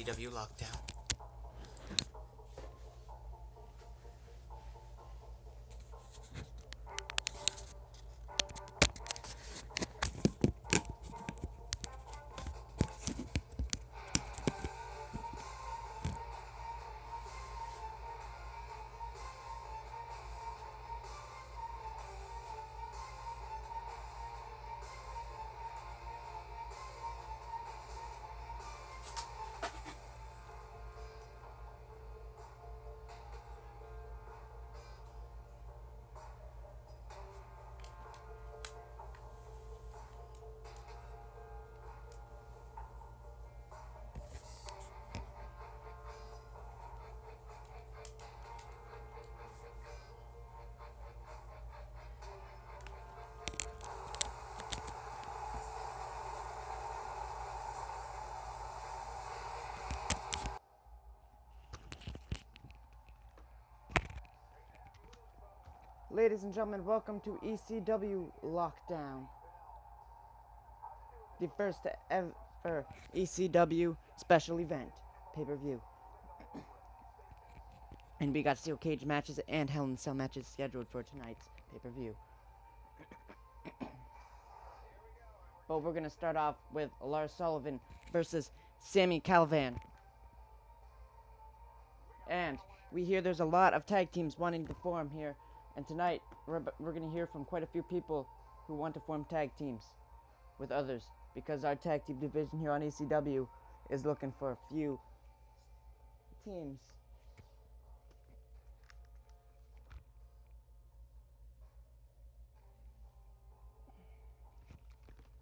ECW lockdown. Ladies and gentlemen, welcome to ECW Lockdown, the first ever ECW special event, pay-per-view. And we got steel cage matches and Hell in a Cell matches scheduled for tonight's pay-per-view. But we're going to start off with Lars Sullivan versus Sami Callihan. And we hear there's a lot of tag teams wanting to form here. And tonight, we're going to hear from quite a few people who want to form tag teams with others. Because our tag team division here on ECW is looking for a few teams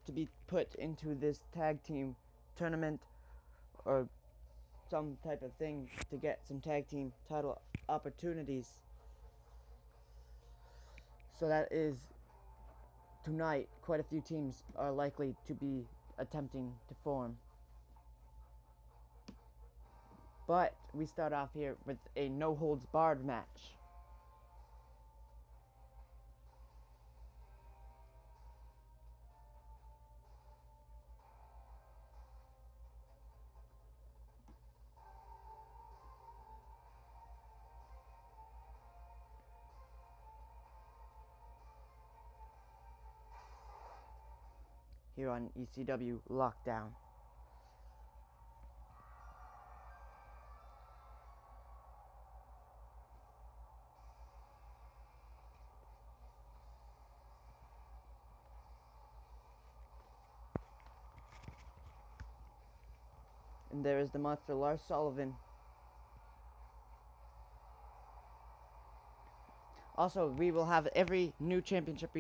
to be put into this tag team tournament or some type of thing to get some tag team title opportunities. So that is tonight, quite a few teams are likely to be attempting to form. But we start off here with a no-holds-barred match. Here on ECW Lockdown. And there is the monster Lars Sullivan. Also, we will have every new championship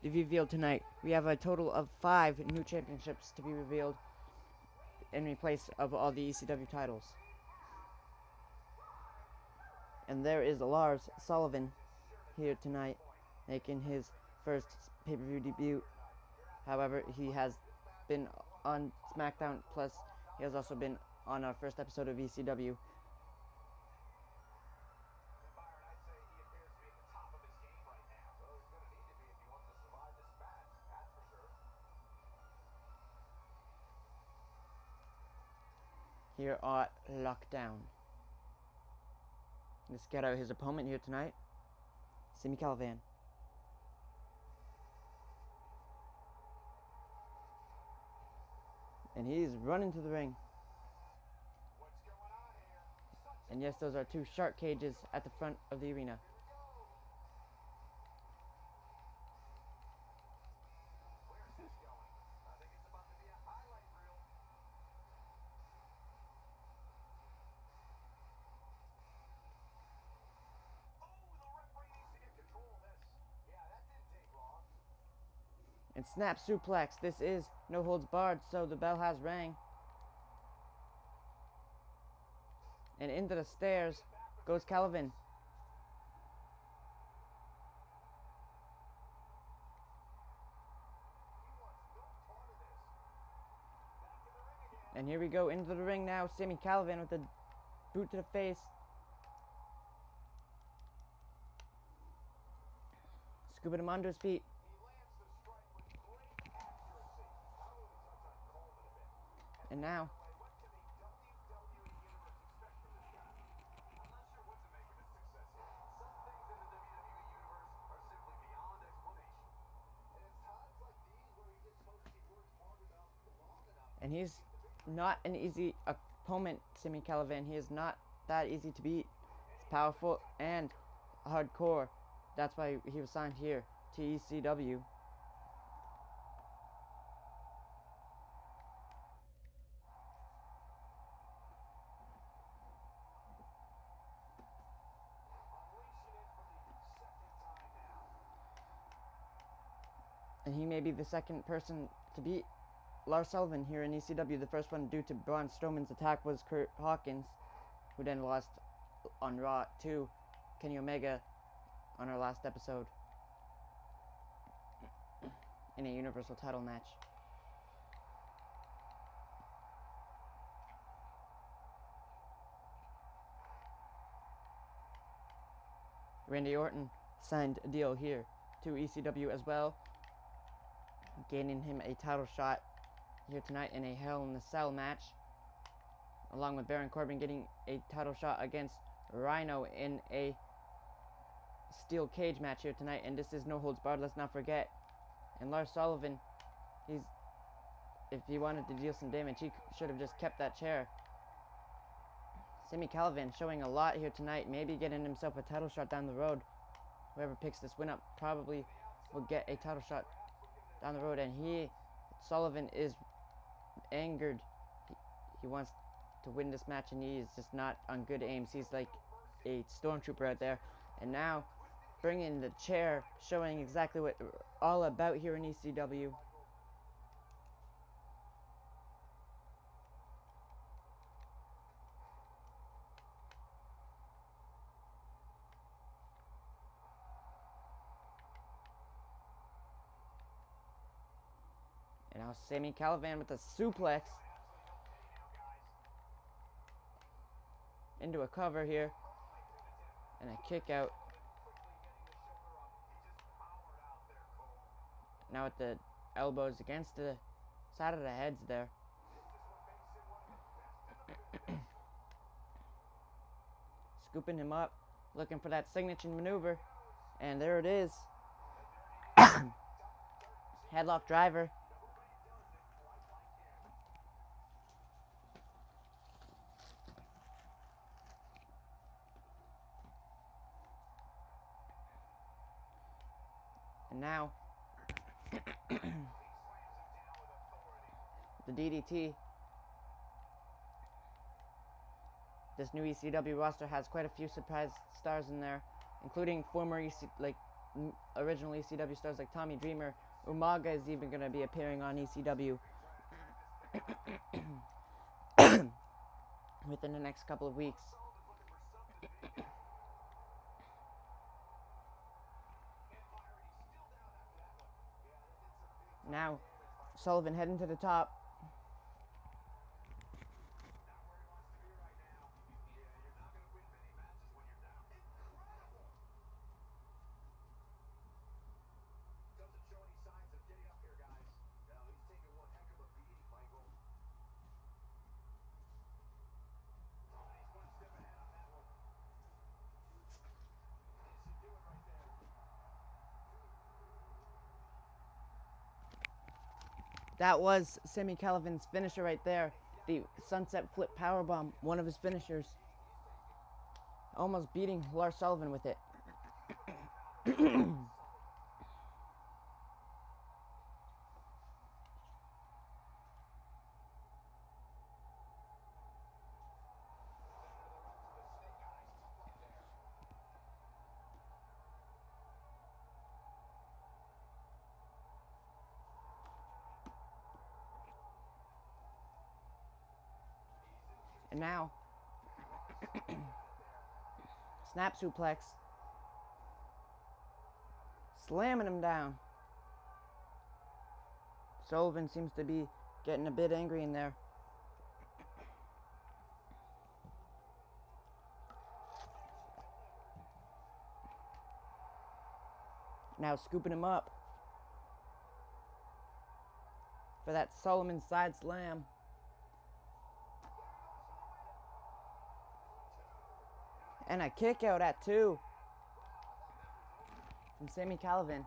revealed tonight. We have a total of 5 new championships to be revealed in place of all the ECW titles. And there is Lars Sullivan here tonight, making his first pay-per-view debut. However, he has been on SmackDown, plus he has also been on our first episode of ECW. Here at Lockdown. Let's get out his opponent here tonight, Sami Callihan. And he's running to the ring. And yes, those are 2 shark cages at the front of the arena. And snap suplex. This is no holds barred, so the bell has rang. And into the stairs goes Callihan. And here we go into the ring now. Sami Callihan with a boot to the face. Scooping him onto his feet. And now And he's not an easy opponent, Sami Callihan. He is not that easy to beat. He's powerful and hardcore. That's why he was signed here to ECW. And he may be the second person to beat Lars Sullivan here in ECW. The first one, due to Braun Strowman's attack, was Kurt Hawkins, who then lost on Raw to Kenny Omega on our last episode in a Universal title match. Randy Orton signed a deal here to ECW as well, gaining him a title shot here tonight in a Hell in a Cell match, along with Baron Corbin getting a title shot against Rhino in a steel cage match here tonight. And this is no holds barred, let's not forget. And Lars Sullivan, if he wanted to deal some damage, he should have just kept that chair. Sami Callihan showing a lot here tonight, maybe getting himself a title shot down the road. Whoever picks this win up probably will get a title shot down the road. And Sullivan is angered. He wants to win this match, and he is just not on good aims. He's like a stormtrooper out there. And now bringing the chair, showing exactly what we're all about here in ECW. And now Sami Callihan with a suplex into a cover here, and a kick out. Now with the elbows against the side of the heads there. Scooping him up, looking for that signature maneuver, and there it is. Headlock driver. And now the DDT. This new ECW roster has quite a few surprise stars in there, including former original ECW stars like Tommy Dreamer. Umaga is even going to be appearing on ECW within the next couple of weeks. Now, Sullivan heading to the top. That was Sami Callihan's finisher right there. The sunset flip powerbomb, one of his finishers. Almost beating Lars Sullivan with it. And now, snap suplex. Slamming him down. Sullivan seems to be getting a bit angry in there. Now scooping him up for that Sullivan side slam. And a kick out at 2 from Sami Callihan.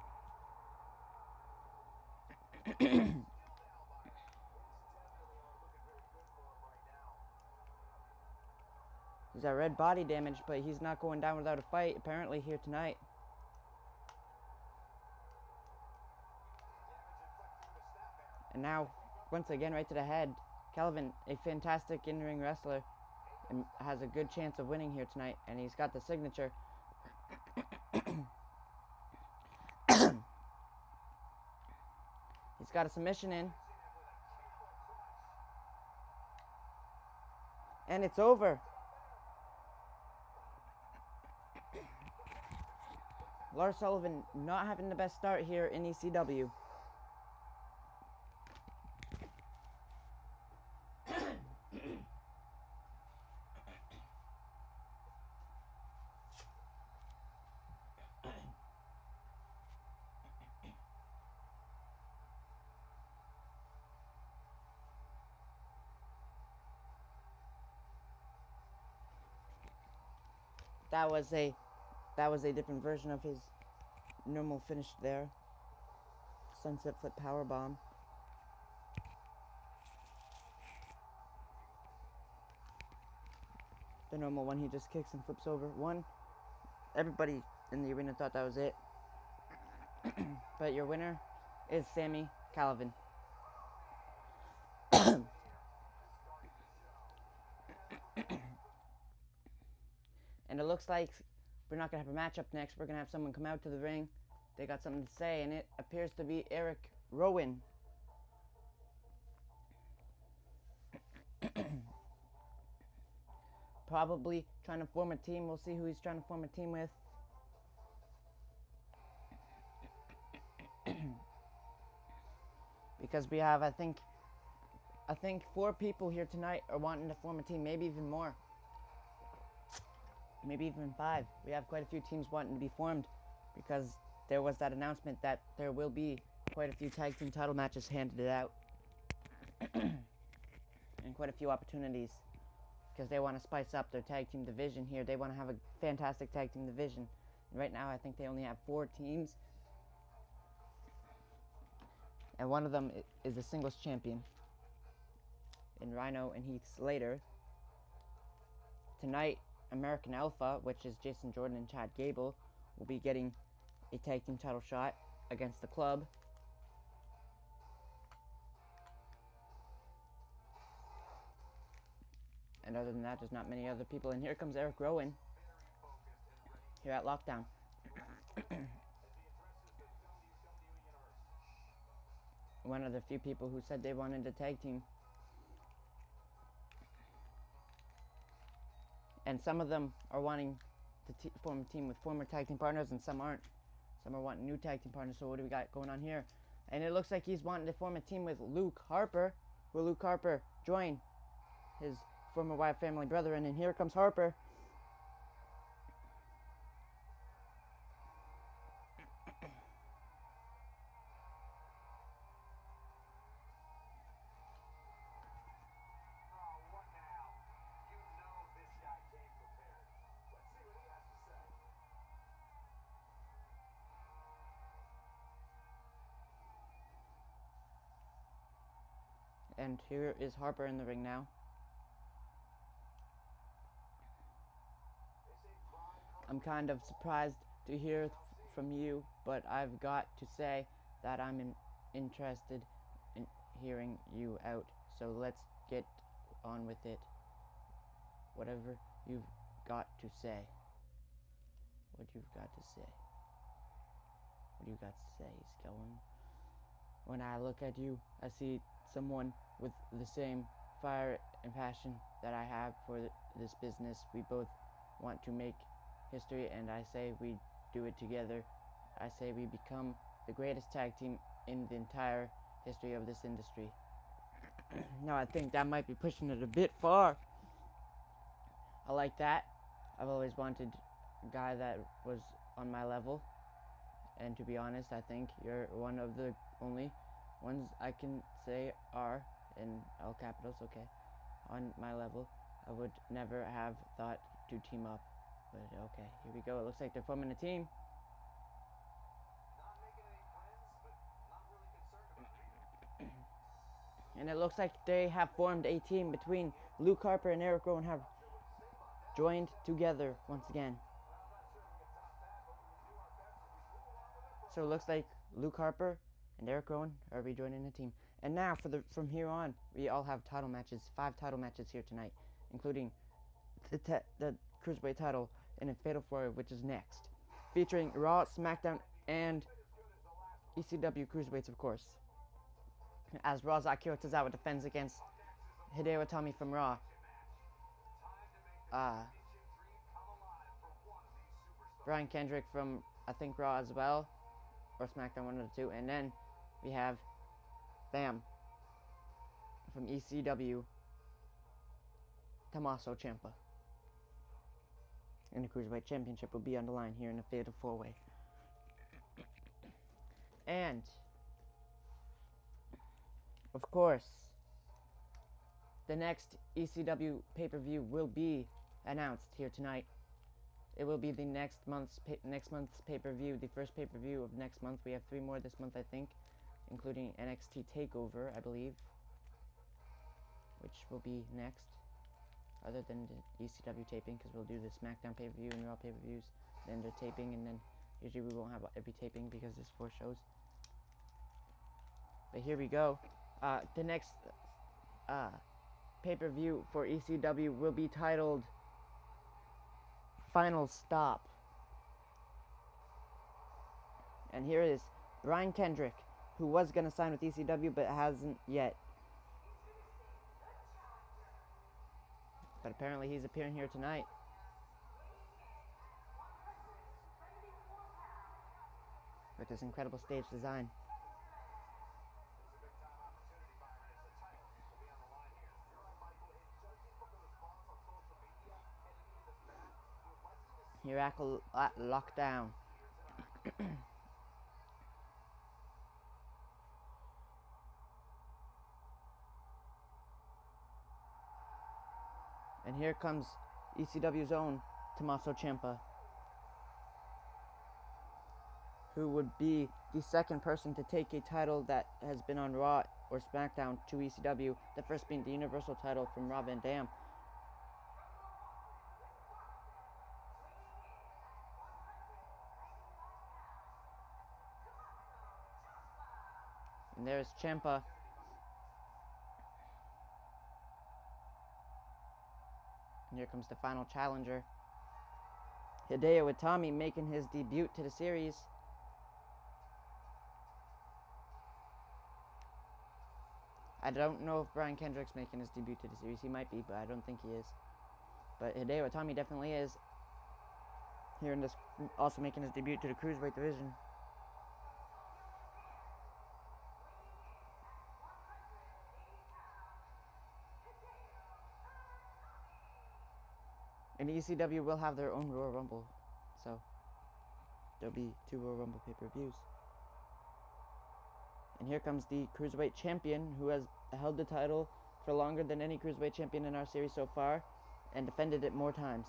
He's got red body damage, but he's not going down without a fight, apparently, here tonight. And now, once again, right to the head. Calvin, a fantastic in-ring wrestler, and has a good chance of winning here tonight. And he's got the signature. He's got a submission in. And it's over. Lars Sullivan not having the best start here in ECW. That was a different version of his normal finish there. Sunset flip power bomb. The normal one, he just kicks and flips over. One, everybody in the arena thought that was it. But your winner is Sami Calvin. And it looks like we're not going to have a matchup next. We're going to have someone come out to the ring. They got something to say, and it appears to be Eric Rowan. Probably trying to form a team. We'll see who he's trying to form a team with. Because we have, I think 4 people here tonight are wanting to form a team, maybe even more. Maybe even 5. We have quite a few teams wanting to be formed because there was that announcement that there will be quite a few tag team title matches handed out. And quite a few opportunities because they want to spice up their tag team division here. They want to have a fantastic tag team division. And right now I think they only have 4 teams. And one of them is a singles champion in Rhino and Heath Slater. Tonight, American Alpha, which is Jason Jordan and Chad Gable, will be getting a tag team title shot against the Club. And other than that, there's not many other people. And here comes Eric Rowan here at Lockdown. One of the few people who said they wanted a tag team. And some of them are wanting to form a team with former tag team partners, and some aren't. Some are wanting new tag team partners. So what do we got going on here? And it looks like he's wanting to form a team with Luke Harper. Will Luke Harper join his former Wyatt family brethren? And here comes Harper. And here is Harper in the ring now. I'm kind of surprised to hear from you, but I've got to say that I'm interested in hearing you out. So let's get on with it. Whatever you've got to say. What you've got to say. What you got to say is going. When I look at you, I see someone with the same fire and passion that I have for this business. We both want to make history, and I say we do it together. I say we become the greatest tag team in the entire history of this industry. Now, I think that might be pushing it a bit far. I like that. I've always wanted a guy that was on my level. And to be honest, I think you're one of the only ones I can say are, in all capitals, okay, on my level. I would never have thought to team up. But okay, here we go. It looks like they're forming a team. And it looks like they have formed a team between Luke Harper and Eric Rowan. joined together once again. So it looks like Luke Harper and Eric Rowan are rejoining the team. And now from here on, we all have title matches, 5 title matches here tonight, including the Cruiserweight title in a Fatal 4-Way, which is next, featuring Raw, SmackDown, and ECW Cruiserweights, of course. As Raw's Akira Tozawa defends against Hideo Itami from Raw. Brian Kendrick from, I think, Raw as well, or SmackDown, one of the two. And then we have, bam, from ECW, Tommaso Ciampa. And the Cruiserweight Championship will be on the line here in a Fatal 4-Way. And, of course, the next ECW pay-per-view will be announced here tonight. It will be the next month's pay-per-view, the first pay-per-view of next month. We have 3 more this month, I think, including NXT TakeOver, I believe, which will be next, other than the ECW taping, because we'll do the SmackDown pay-per-view and Raw pay-per-views, then the taping, and then usually we won't have every taping because there's 4 shows. But here we go. The next pay-per-view for ECW will be titled Final Stop. And here is Brian Kendrick, who was going to sign with ECW but hasn't yet. But apparently he's appearing here tonight. With this incredible stage design. Here at Lockdown. And here comes ECW's own Tommaso Ciampa, who would be the second person to take a title that has been on Raw or SmackDown to ECW, the first being the Universal title from Rob Van Dam. And there's Ciampa. And here comes the final challenger, Hideo Itami, making his debut to the series. I don't know if Brian Kendrick's making his debut to the series. He might be, but I don't think he is. But Hideo Itami definitely is. Here in this, also making his debut to the Cruiserweight division. And ECW will have their own Royal Rumble, so there'll be 2 Royal Rumble pay-per-views. And here comes the Cruiserweight Champion, who has held the title for longer than any Cruiserweight Champion in our series so far, and defended it more times.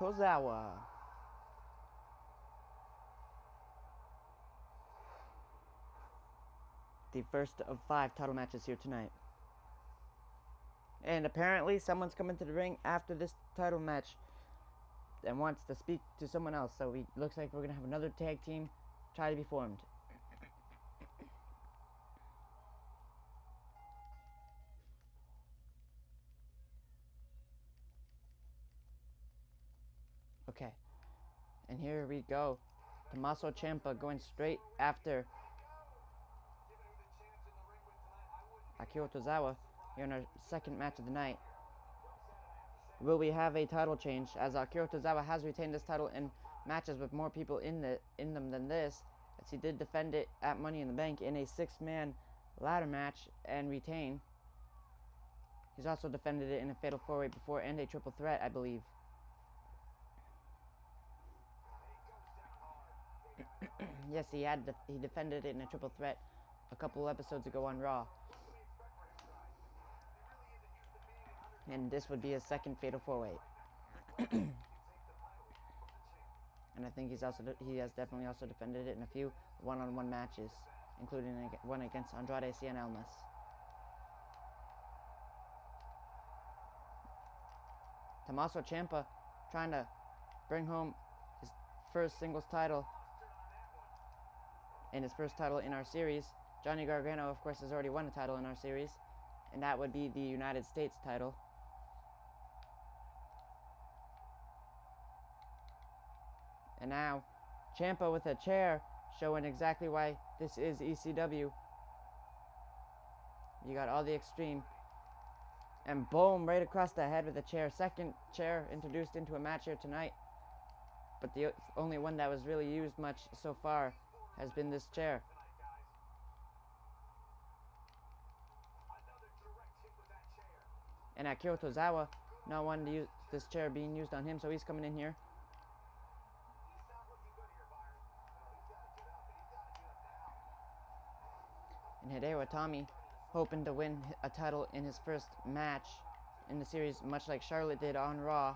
Tozawa. The first of 5 title matches here tonight. And apparently someone's coming to the ring after this title match and wants to speak to someone else. So it looks like we're going to have another tag team try to be formed. Okay. And here we go. Tommaso Ciampa going straight after Akira Tozawa here in our second match of the night. Will we have a title change, as Akira Tozawa has retained this title in matches with more people in them than this, as he did defend it at Money in the Bank in a 6-man ladder match and retain. He's also defended it in a Fatal 4-Way before and a Triple Threat, I believe. Yes, he defended it in a Triple Threat a couple episodes ago on Raw. And this would be his second fatal 4-way. And I think he has definitely also defended it in a few one-on-one matches, including one against Andrade Cien Almas. Tommaso Ciampa trying to bring home his first singles title and his first title in our series. Johnny Gargano, of course, has already won a title in our series, and that would be the United States title. And now, Ciampa with a chair, showing exactly why this is ECW. You got all the extreme. And boom, right across the head with a chair. Second chair introduced into a match here tonight. But the only one that was really used much so far has been this chair. And Akira Tozawa not wanting to use this chair being used on him, so he's coming in here. And Hideo Itami hoping to win a title in his first match in the series, much like Charlotte did on Raw.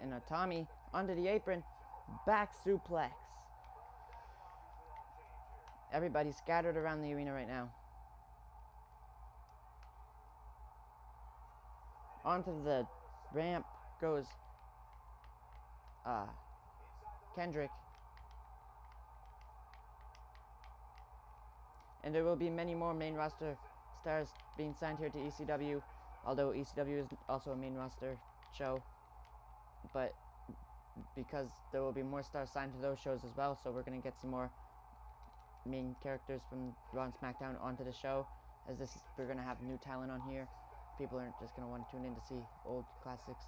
And Itami onto the apron, back suplex. Everybody's scattered around the arena right now. Onto the ramp goes Kendrick. And there will be many more main roster stars being signed here to ECW, although ECW is also a main roster show. But because there will be more stars signed to those shows as well, so we're going to get some more main characters from Raw and SmackDown onto the show, as we're going to have new talent on here. People aren't just going to want to tune in to see old classics.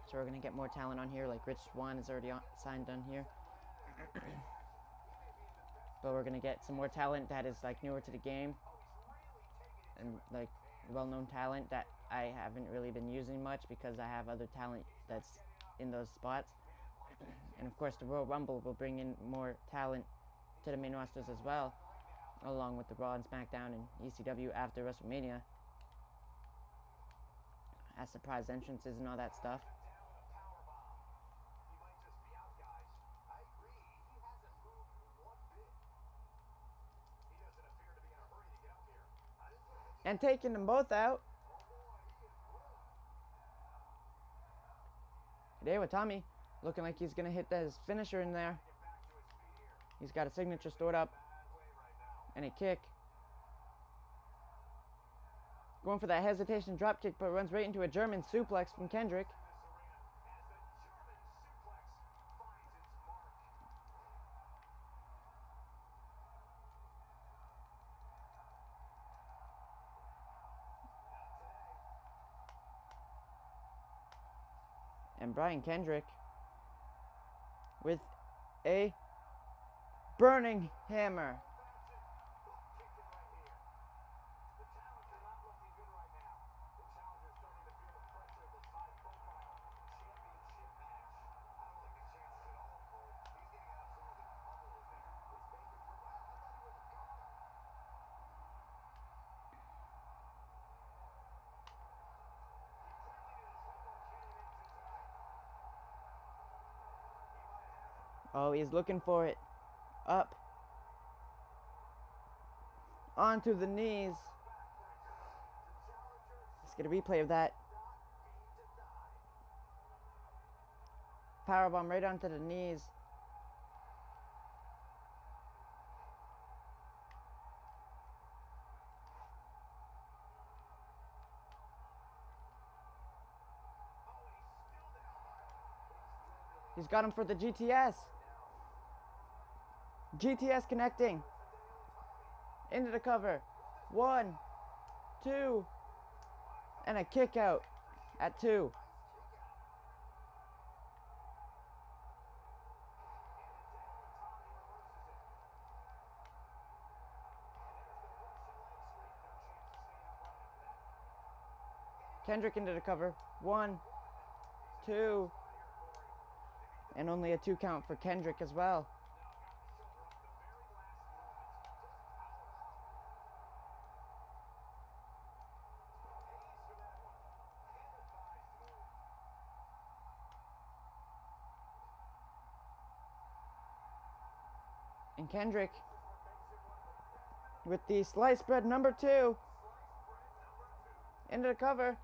So we're going to get more talent on here, like Rich Swann is already signed on here. But we're going to get some more talent that is like newer to the game and like well-known talent that I haven't really been using much because I have other talent that's in those spots. And of course the Royal Rumble will bring in more talent to the main rosters as well, along with the Raw and SmackDown and ECW after WrestleMania, as surprise entrances and all that stuff. And taking them both out. Hideo Itami looking like he's going to hit his finisher in there. He's got a signature stored up. And a kick. Going for that hesitation drop kick, but runs right into a German suplex from Kendrick. And Brian Kendrick with a burning hammer. Oh, he's looking for it. Up. Onto the knees. Let's get a replay of that. Powerbomb right onto the knees. He's got him for the GTS. GTS connecting. Into the cover. 1, 2. And a kick out at 2. Kendrick into the cover. 1, 2. And only a 2 count for Kendrick as well. And Kendrick with the sliced bread number 2 into the cover.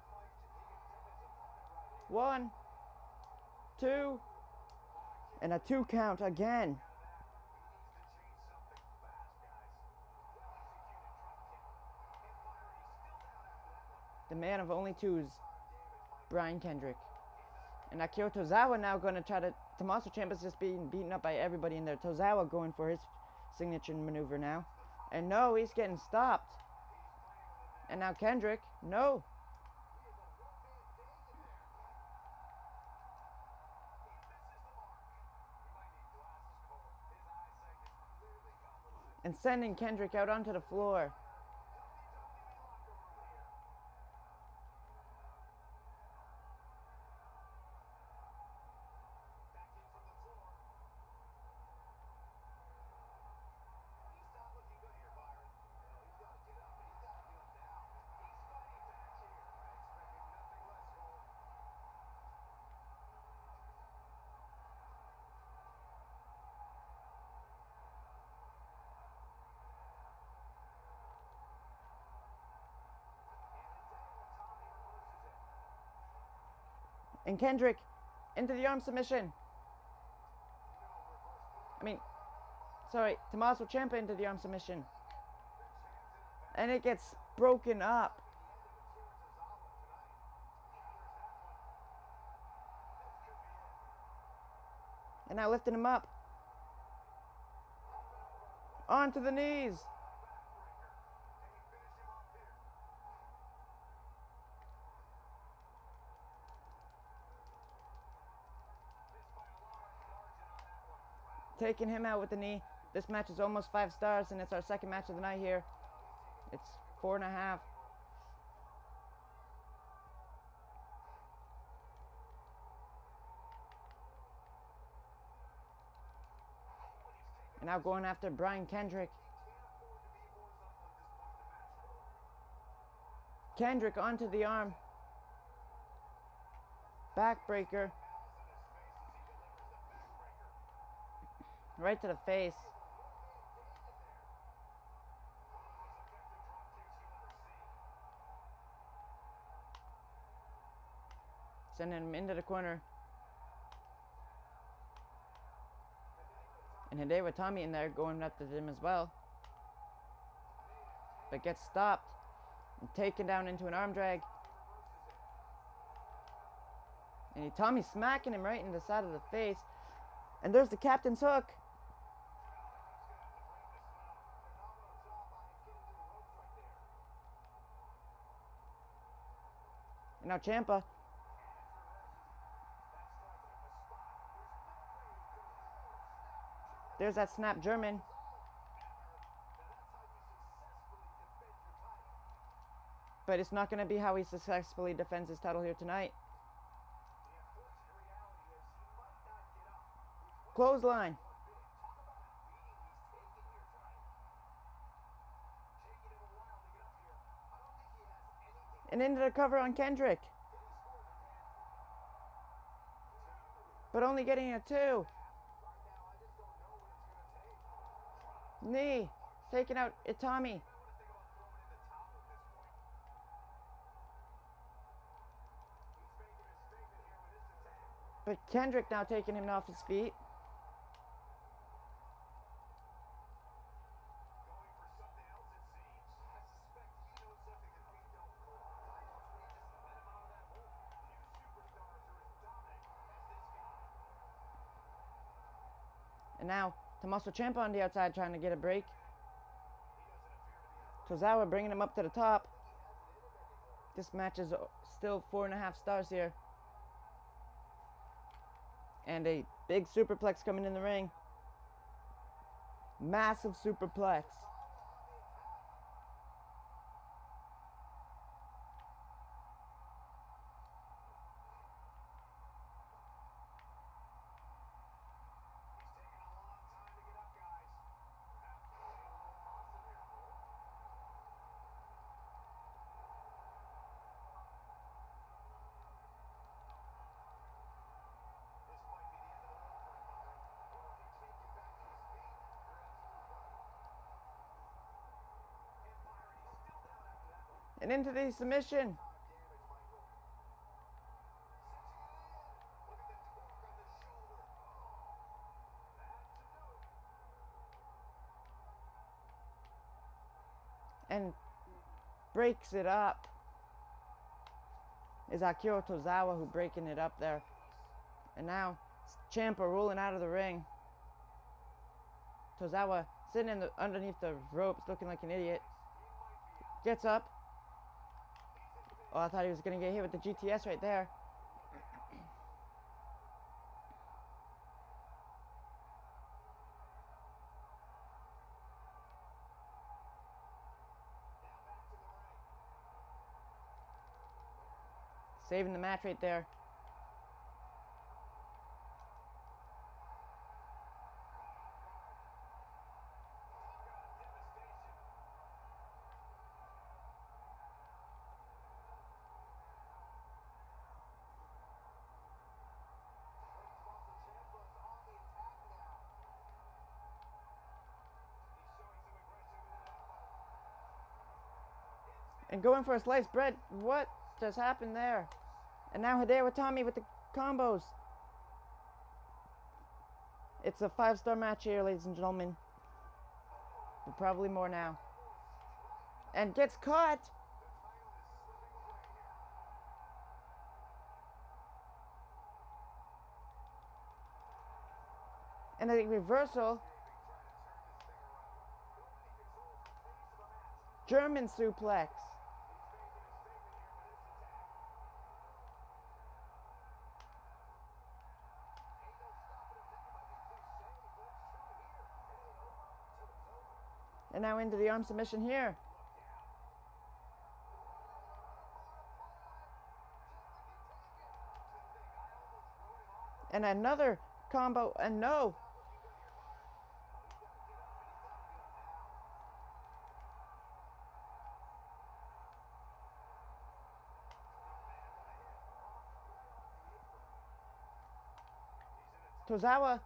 1, 2, and a 2 count again. The man of only twos, Brian Kendrick. And Akira Tozawa now going to try to... Tommaso Ciampa's just being beaten up by everybody in there. Tozawa going for his signature maneuver now. And no, he's getting stopped. And now Kendrick, no. And sending Kendrick out onto the floor. And Kendrick into the arm submission. Tommaso Ciampa into the arm submission. And it gets broken up. And now lifting him up. Onto the knees. Taking him out with the knee. This match is almost 5 stars, and it's our second match of the night here. It's 4.5. And now going after Brian Kendrick. Kendrick onto the arm. Backbreaker. Right to the face. Sending him into the corner. And Hideo Itami in there going after him as well. But gets stopped. And taken down into an arm drag. And Itami smacking him right in the side of the face. And there's the captain's hook. And now Ciampa. There's that snap German. But it's not going to be how he successfully defends his title here tonight. Clothesline. And into the cover on Kendrick. But only getting a 2. Knee. Taking out Itami. But Kendrick now taking him off his feet. And now Tommaso Ciampa on the outside trying to get a break. Tozawa bringing him up to the top. This match is still 4.5 stars here. And a big superplex coming in the ring. Massive superplex. And into the submission. And breaks it up. Is Akira Tozawa who breaking it up there. And now Ciampa rolling out of the ring. Tozawa sitting underneath the ropes looking like an idiot. Gets up. Oh, I thought he was going to get hit with the GTS right there. Saving the match right there. And going for a sliced bread. What just happened there? And now Hideo Itami with the combos. It's a 5-star match here, ladies and gentlemen. But probably more now. And gets caught. And a reversal. German suplex. And now into the arm submission here. And another combo, and no. Tozawa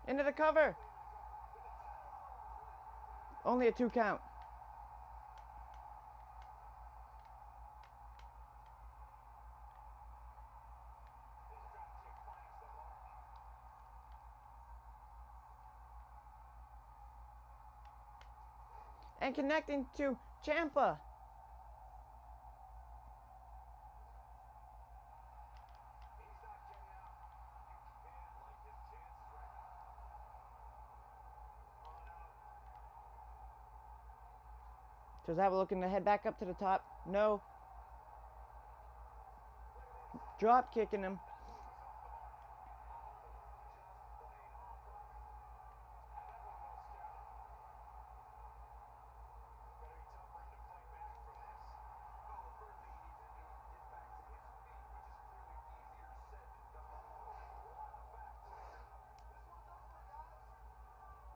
into the cover. Only a 2 count. And connecting to Ciampa. Tozawa looking to head back up to the top. No. Drop kicking him.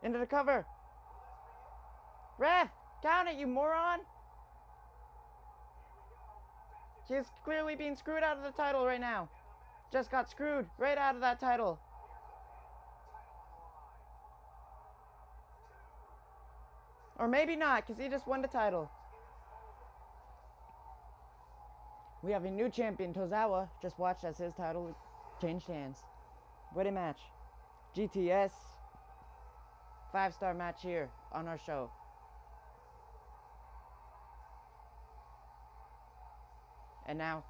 Into the cover. Ref, count it, you moron. He's clearly being screwed out of the title right now. Just got screwed right out of that title. Or maybe not, because he just won the title. We have a new champion, Tozawa. Just watched as his title changed hands. What a match. GTS. 5-star match here on our show. And now,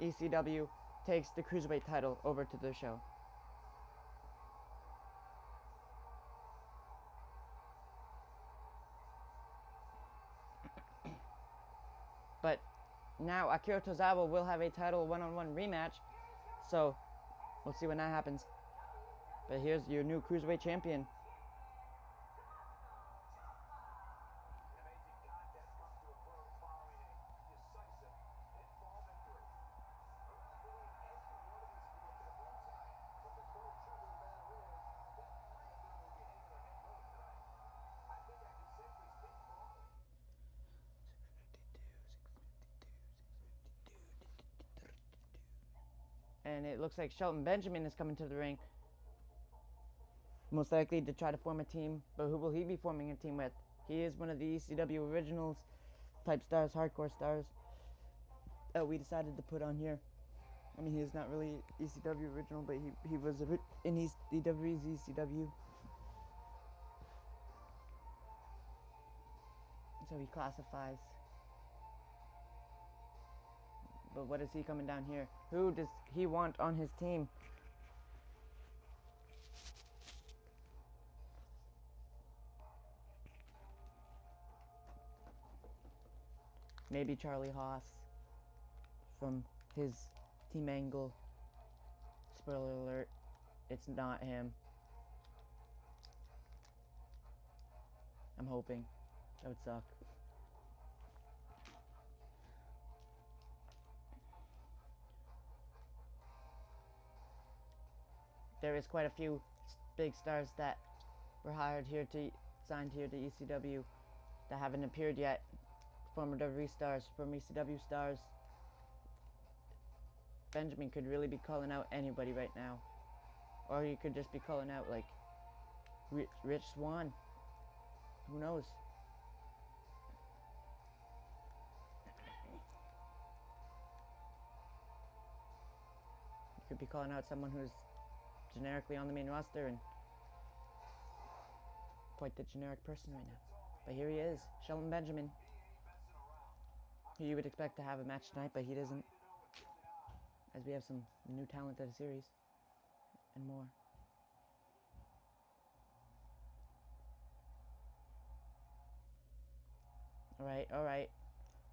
ECW takes the Cruiserweight title over to the show. But now Akira Tozawa will have a title one-on-one rematch. So, we'll see when that happens. But here's your new Cruiserweight champion. And it looks like Shelton Benjamin is coming to the ring. Most likely to try to form a team. But who will he be forming a team with? He is one of the ECW originals type stars, hardcore stars that we decided to put on here. I mean, he is not really ECW original, but he was in ECW's ECW. So he classifies. But what is he coming down here? Who does he want on his team? Maybe Charlie Haas from his Team Angle. Spoiler alert, it's not him. I'm hoping. That would suck. There is quite a few big stars that were signed here to ECW that haven't appeared yet. Former WWE stars, former ECW stars. Benjamin could really be calling out anybody right now. Or he could just be calling out like Rich Swann. Who knows? He could be calling out someone who's generically on the main roster and quite the generic person right now. But here he is, Shelton Benjamin. Who you would expect to have a match tonight, but he doesn't. As we have some new talent to the series and more. Alright.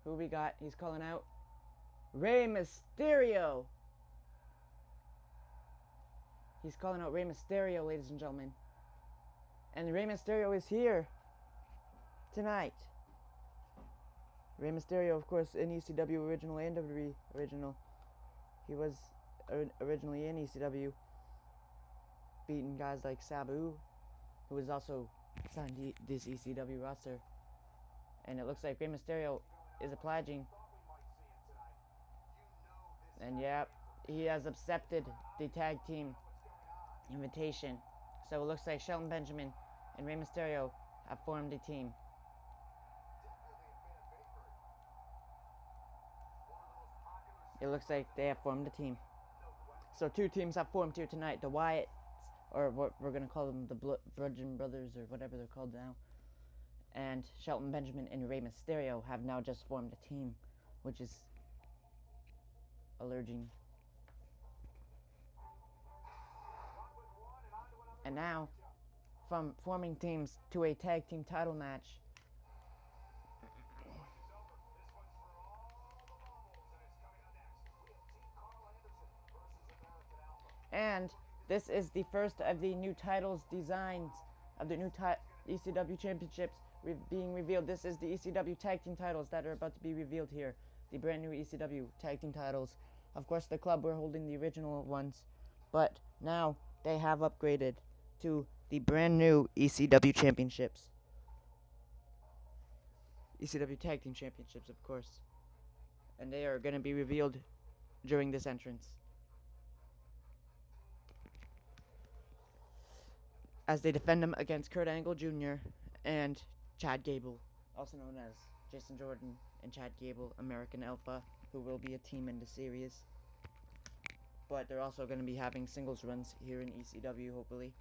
Who we got? He's calling out Rey Mysterio. He's calling out Rey Mysterio, ladies and gentlemen. And Rey Mysterio is here tonight. Rey Mysterio, of course, in ECW original and WWE original. He was originally in ECW, beating guys like Sabu, who was also signed to this ECW roster. And it looks like Rey Mysterio is obliging. And yeah, he has accepted the tag team invitation. So it looks like Shelton Benjamin and Rey Mysterio have formed a team. It looks like they have formed a team. So two teams have formed here tonight. The Wyatts, or what we're going to call them, the Bludgeon Brothers, or whatever they're called now. And Shelton Benjamin and Rey Mysterio have now just formed a team, which is alerting. And now, from forming teams to a tag team title match. And this is the first of the new titles designs of the new ECW championships being revealed. This is the ECW tag team titles that are about to be revealed here. The brand new ECW tag team titles. Of course, the club were holding the original ones, but now they have upgraded to the brand new ECW championships. ECW tag team championships, of course. And they are going to be revealed during this entrance. As they defend them against Kurt Angle Jr. and Chad Gable, also known as Jason Jordan and Chad Gable, American Alpha, who will be a team in the series. But they're also going to be having singles runs here in ECW, hopefully.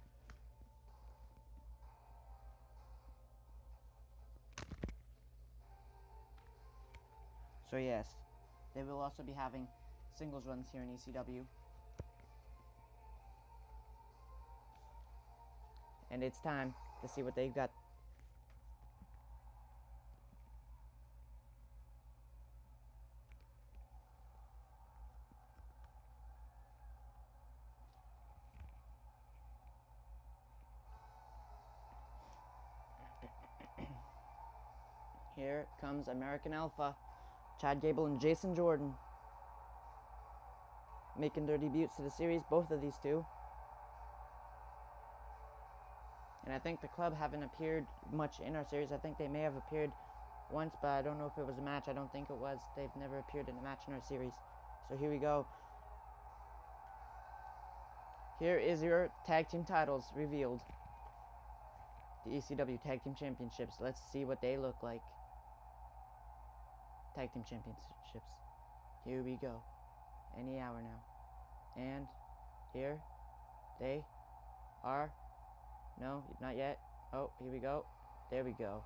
So yes, they will also be having singles runs here in ECW. And it's time to see what they've got. Here comes American Alpha, Chad Gable and Jason Jordan, making their debuts to the series, both of these two. And I think the club haven't appeared much in our series. I think they may have appeared once, but I don't know if it was a match. I don't think it was. They've never appeared in a match in our series. So here we go. Here is your tag team titles revealed. the ECW Tag Team Championships. Let's see what they look like. Tag Team Championships. Here we go. Any hour now. And here they are. No, not yet. Oh, here we go. There we go.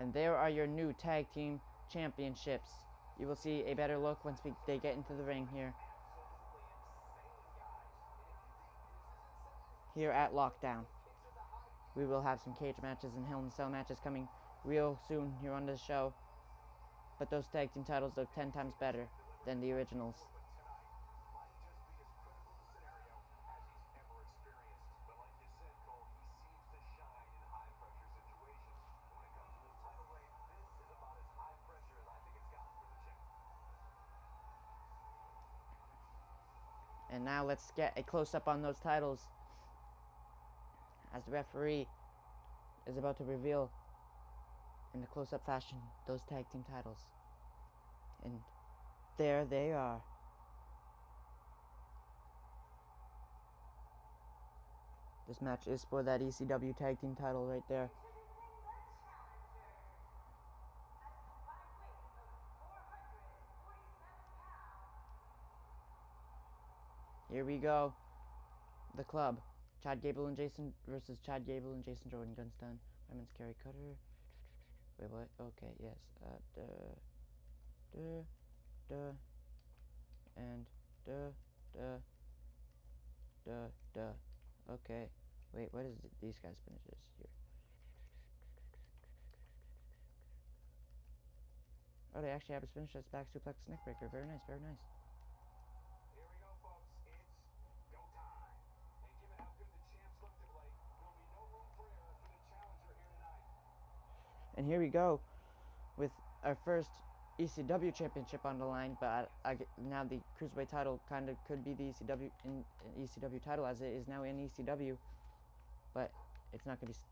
And there are your new Tag Team Championships. You will see a better look once they get into the ring here. Here at Lockdown. We will have some cage matches and Hell in a Cell matches coming real soon here on the show. But those Tag Team titles look 10 times better than the originals. And now let's get a close-up on those titles as the referee is about to reveal in a close-up fashion those tag team titles. And there they are. This match is for that ECW tag team title right there. Here we go. The club. Chad Gable and Jason versus Chad Gable and Jason Jordan. Guns done. Women's Carry Cutter. Wait, what? Okay, yes. And okay. Wait, what is these guys' finishes here? Oh, they actually have his finish as back suplex neckbreaker. Very nice, very nice. Here we go, folks. It's go time. And given how good the champs looked of late, there will be no room for error for the challenger here tonight. And here we go with our first ECW championship on the line, but now the Cruiserweight title kind of could be the ECW title as it is now in ECW, but it's not going to be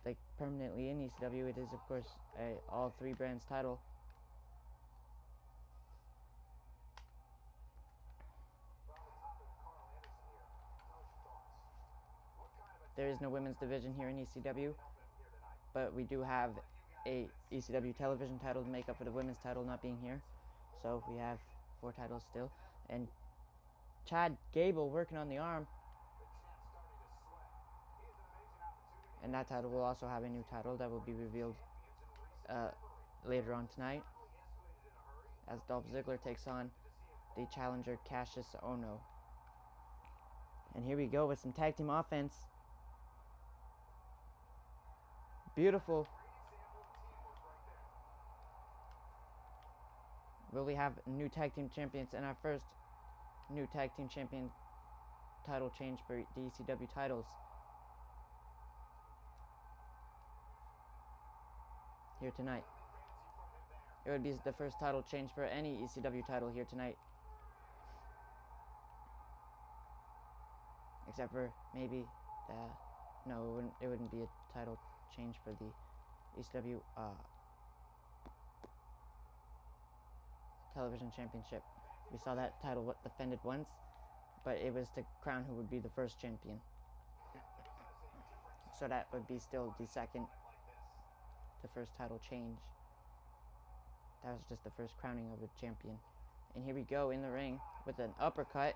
like permanently in ECW. It is, of course, a all three brands title. There is no women's division here in ECW, but we do have a ECW television title to make up for the women's title not being here. So we have 4 titles still. And Chad Gable working on the arm. And that title will also have a new title that will be revealed later on tonight, as Dolph Ziggler takes on the challenger Cassius Ohno. And here we go with some tag team offense. Beautiful. Will we have new tag team champions and our first new tag team champion title change for the ECW titles here tonight? It would be the first title change for any ECW title here tonight, except for maybe no, it wouldn't be a title change for the ECW television championship. We saw that title defended once, but it was to crown who would be the first champion. So that would be still the first title change. That was just the first crowning of a champion. And here we go in the ring with an uppercut.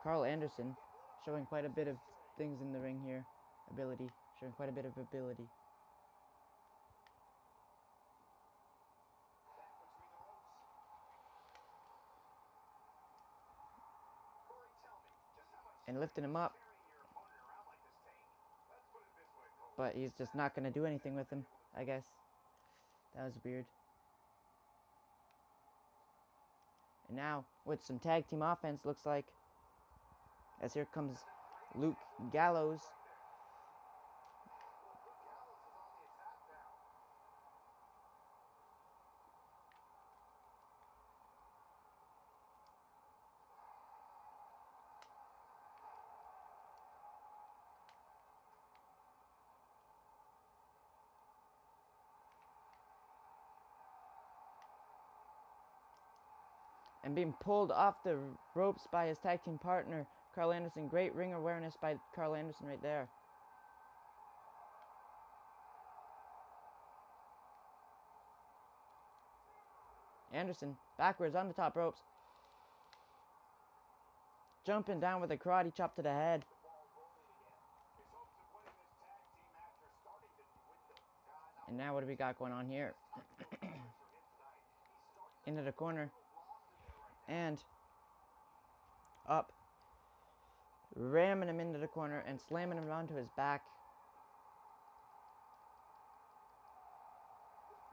Carl Anderson showing quite a bit of things in the ring here. Showing quite a bit of ability. And lifting him up. But he's just not going to do anything with him, I guess. That was weird. And now, with some tag team offense, looks like, as here comes Luke Gallows. and being pulled off the ropes by his tag team partner, Carl Anderson. Great ring awareness by Carl Anderson right there. Anderson backwards on the top ropes. Jumping down with a karate chop to the head. And now what do we got going on here? Into the corner. And up. Ramming him into the corner and slamming him onto his back.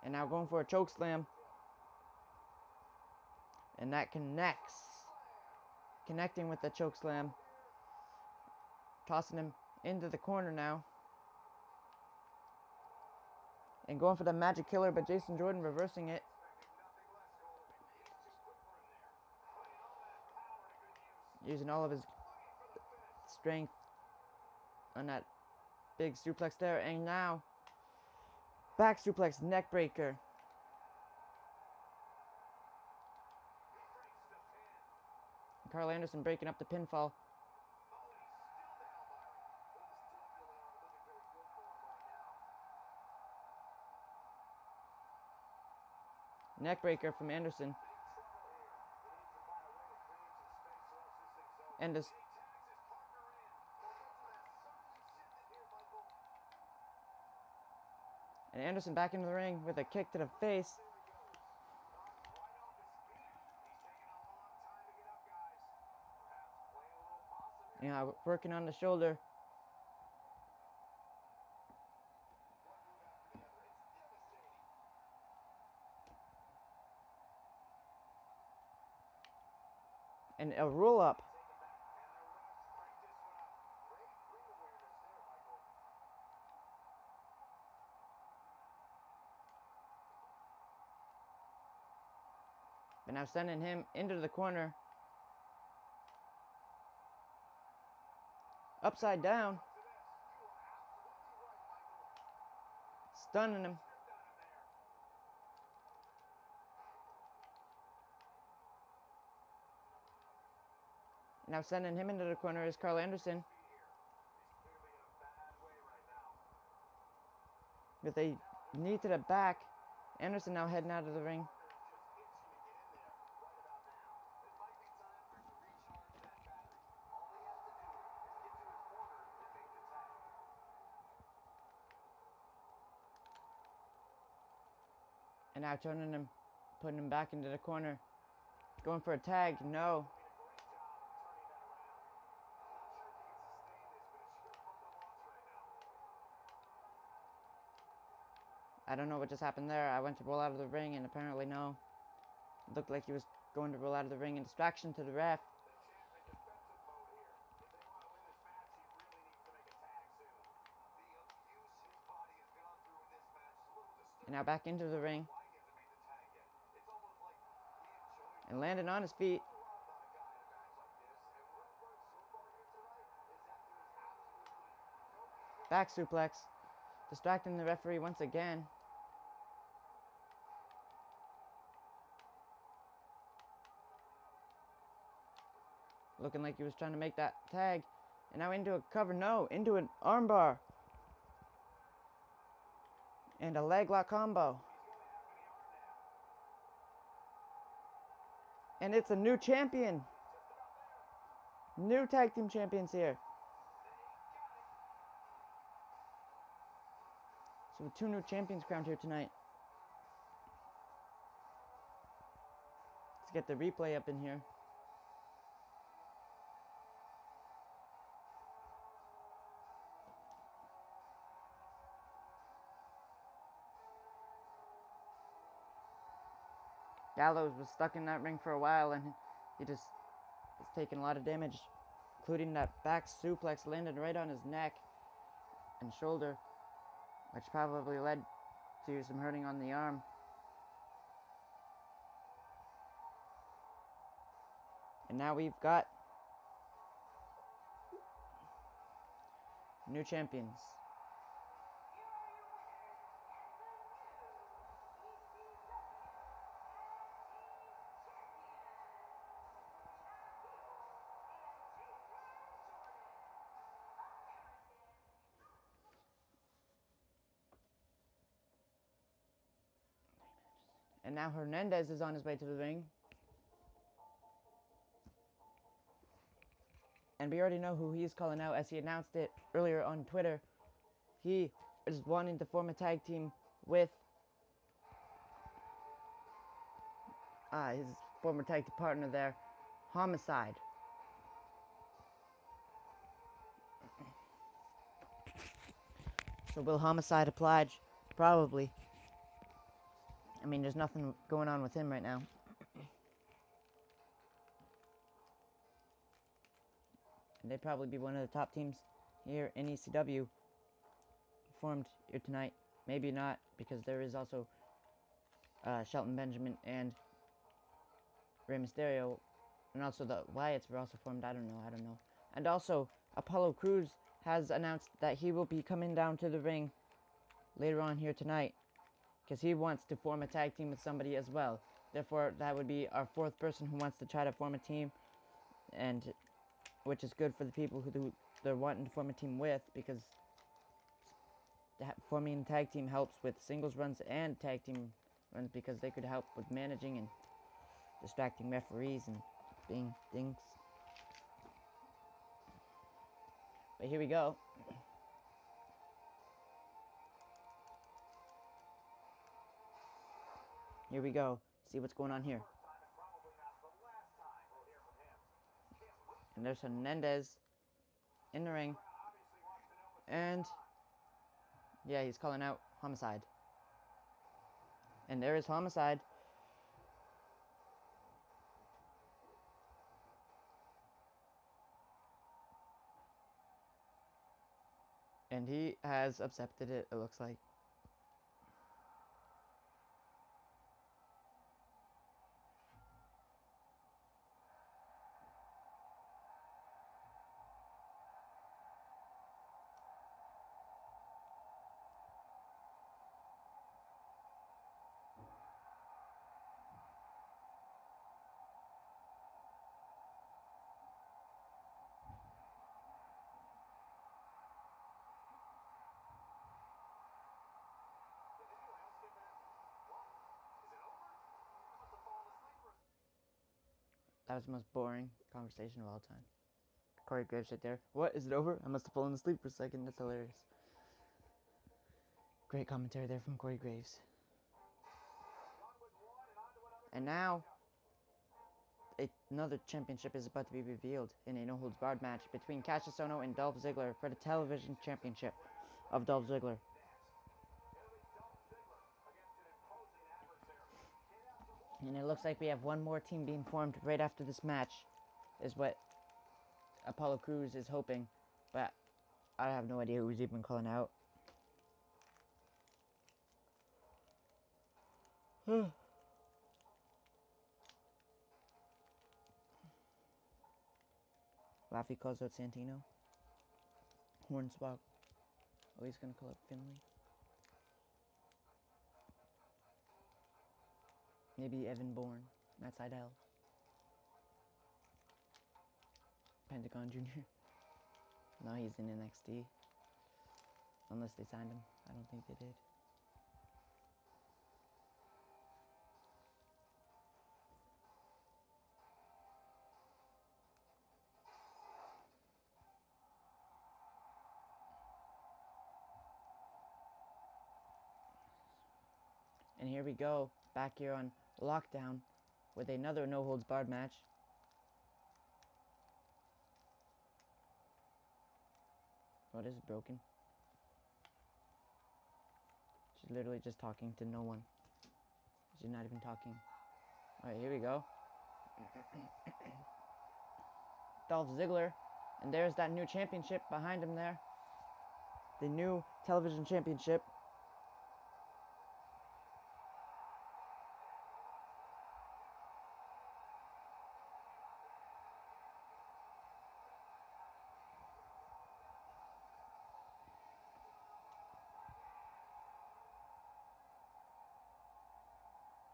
And now going for a choke slam. And that connects. Connecting with the choke slam. Tossing him into the corner now. And going for the magic killer, but Jason Jordan reversing it. Using all of his strength on that big suplex there. And now, back suplex, neck breaker. Carl Anderson breaking up the pinfall. Neck breaker from Anderson. And this. And Anderson back into the ring with a kick to the face. Yeah, working on the shoulder. And a roll up. But now sending him into the corner. Upside down. Stunning him. Now sending him into the corner is Carl Anderson. With a knee to the back. Anderson now heading out of the ring. And now turning him, putting him back into the corner. Going for a tag, no. I don't know what just happened there. I went to roll out of the ring and apparently no. It looked like he was going to roll out of the ring in distraction to the ref. And now back into the ring. And landing on his feet. Back suplex. Distracting the referee once again. Looking like he was trying to make that tag. And now into a cover. No, into an armbar. And a leg lock combo. And it's a new champion. New tag team champions here. So 2 new champions crowned here tonight. Let's get the replay up in here. Gallows was stuck in that ring for a while and he just was taking a lot of damage, including that back suplex landed right on his neck and shoulder, which probably led to some hurting on the arm. And now we've got new champions. And now Hernandez is on his way to the ring. And we already know who he's calling out, as he announced it earlier on Twitter. He is wanting to form a tag team with his former tag team partner there, Homicide. So will Homicide oblige? Probably. I mean, there's nothing going on with him right now. And they'd probably be one of the top teams here in ECW formed here tonight. Maybe not, because there is also Shelton Benjamin and Rey Mysterio, and also the Wyatts were also formed. I don't know. And also, Apollo Crews has announced that he will be coming down to the ring later on here tonight, because he wants to form a tag team with somebody as well. Therefore, that would be our fourth person who wants to try to form a team, and which is good for the people who they're wanting to form a team with, because forming a tag team helps with singles runs and tag team runs, because they could help with managing and distracting referees and being things. But here we go. Here we go. See what's going on here. And there's Hernandez in the ring. And yeah, he's calling out Homicide. And there is Homicide. And he has accepted it, it looks like. That was the most boring conversation of all time. Corey Graves right there. What? Is it over? I must have fallen asleep for a second. That's hilarious. Great commentary there from Corey Graves. And now, another championship is about to be revealed in a no-holds-barred match between Cassius Ohno and Dolph Ziggler for the television championship of Dolph Ziggler. And it looks like we have one more team being formed right after this match, is what Apollo Crews is hoping. But I have no idea who's even calling out. Rafi calls out Santino. Hornswoggle. Oh, he's gonna call out Finley. Maybe Evan Bourne. Matt Sydal. Pentagon Jr. No, he's in NXT. Unless they signed him. I don't think they did. And here we go, back here on Lockdown with another no-holds-barred match. Oh, this is broken. She's literally just talking to no one. She's not even talking. Alright, here we go. Dolph Ziggler. And there's that new championship behind him there. The new television championship.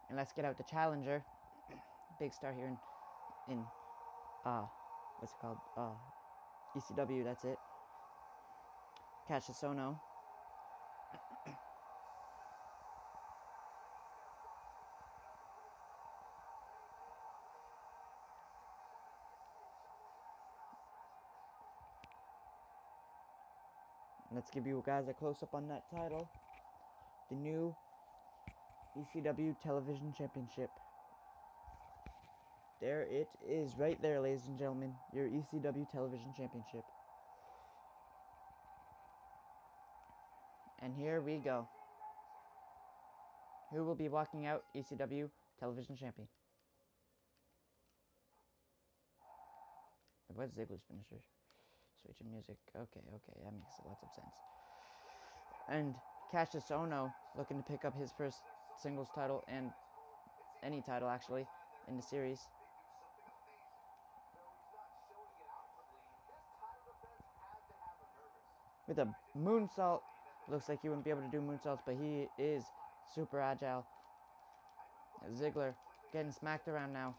And let's get out the challenger. Big star here in what's it called? ECW, that's it. Cassius Ohno. Let's give you guys a close-up on that title. The new ECW Television Championship. There it is, right there, ladies and gentlemen. Your ECW Television Championship. And here we go. Who will be walking out ECW Television Champion? What's Ziggler's finisher? Switching music. Okay, that makes lots of sense. And Cassius Ohno looking to pick up his first singles title and any title actually in the series. With a moonsault. Looks like he wouldn't be able to do moonsaults, but he is super agile. Ziggler getting smacked around now.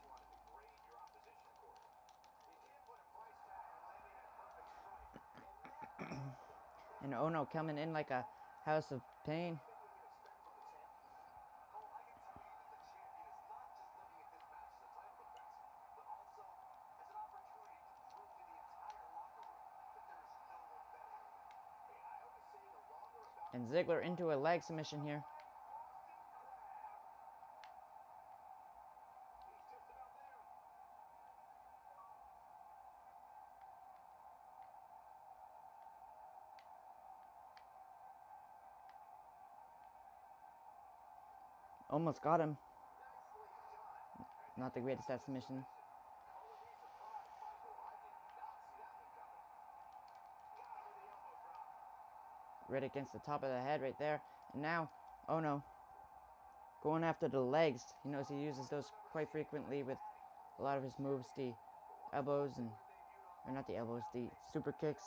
And Ohno coming in like a house of pain. And Ziggler into a leg submission here. Almost got him. Not the greatest at submission. Right against the top of the head right there. And now, Ohno going after the legs. He knows he uses those quite frequently with a lot of his moves. The elbows and, or not the elbows, the super kicks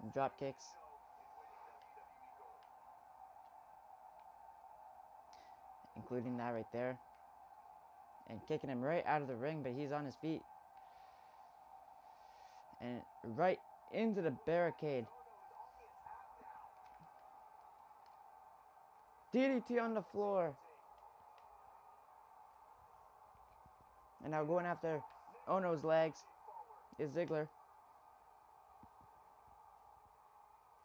and drop kicks. Including that right there. And kicking him right out of the ring, but he's on his feet. And right into the barricade. DDT on the floor. And now going after Ohno's legs is Ziggler.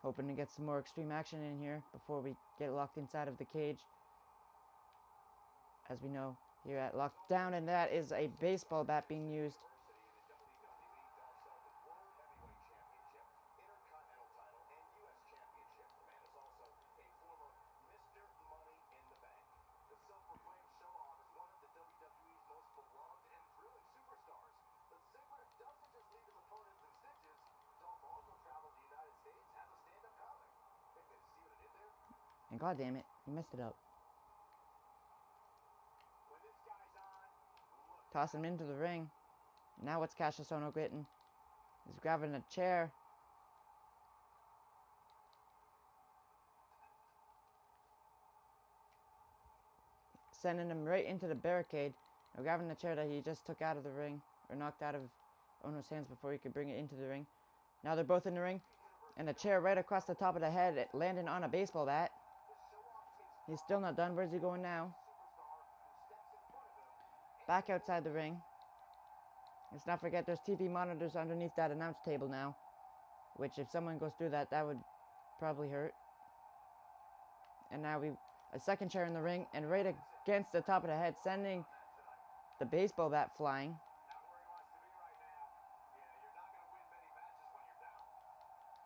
Hoping to get some more extreme action in here before we get locked inside of the cage. As we know, here at Lockdown, and that is a baseball bat being used. And god damn it, he messed it up. Toss him into the ring. Now what's Cassius Ohno getting? He's grabbing a chair. Sending him right into the barricade. Now grabbing the chair that he just took out of the ring. Or knocked out of Ohno's hands before he could bring it into the ring. Now they're both in the ring. And a chair right across the top of the head, landing on a baseball bat. He's still not done. Where's he going now? Back outside the ring. Let's not forget there's TV monitors underneath that announce table now. Which if someone goes through that, that would probably hurt. And now a second chair in the ring. And right against the top of the head, sending the baseball bat flying.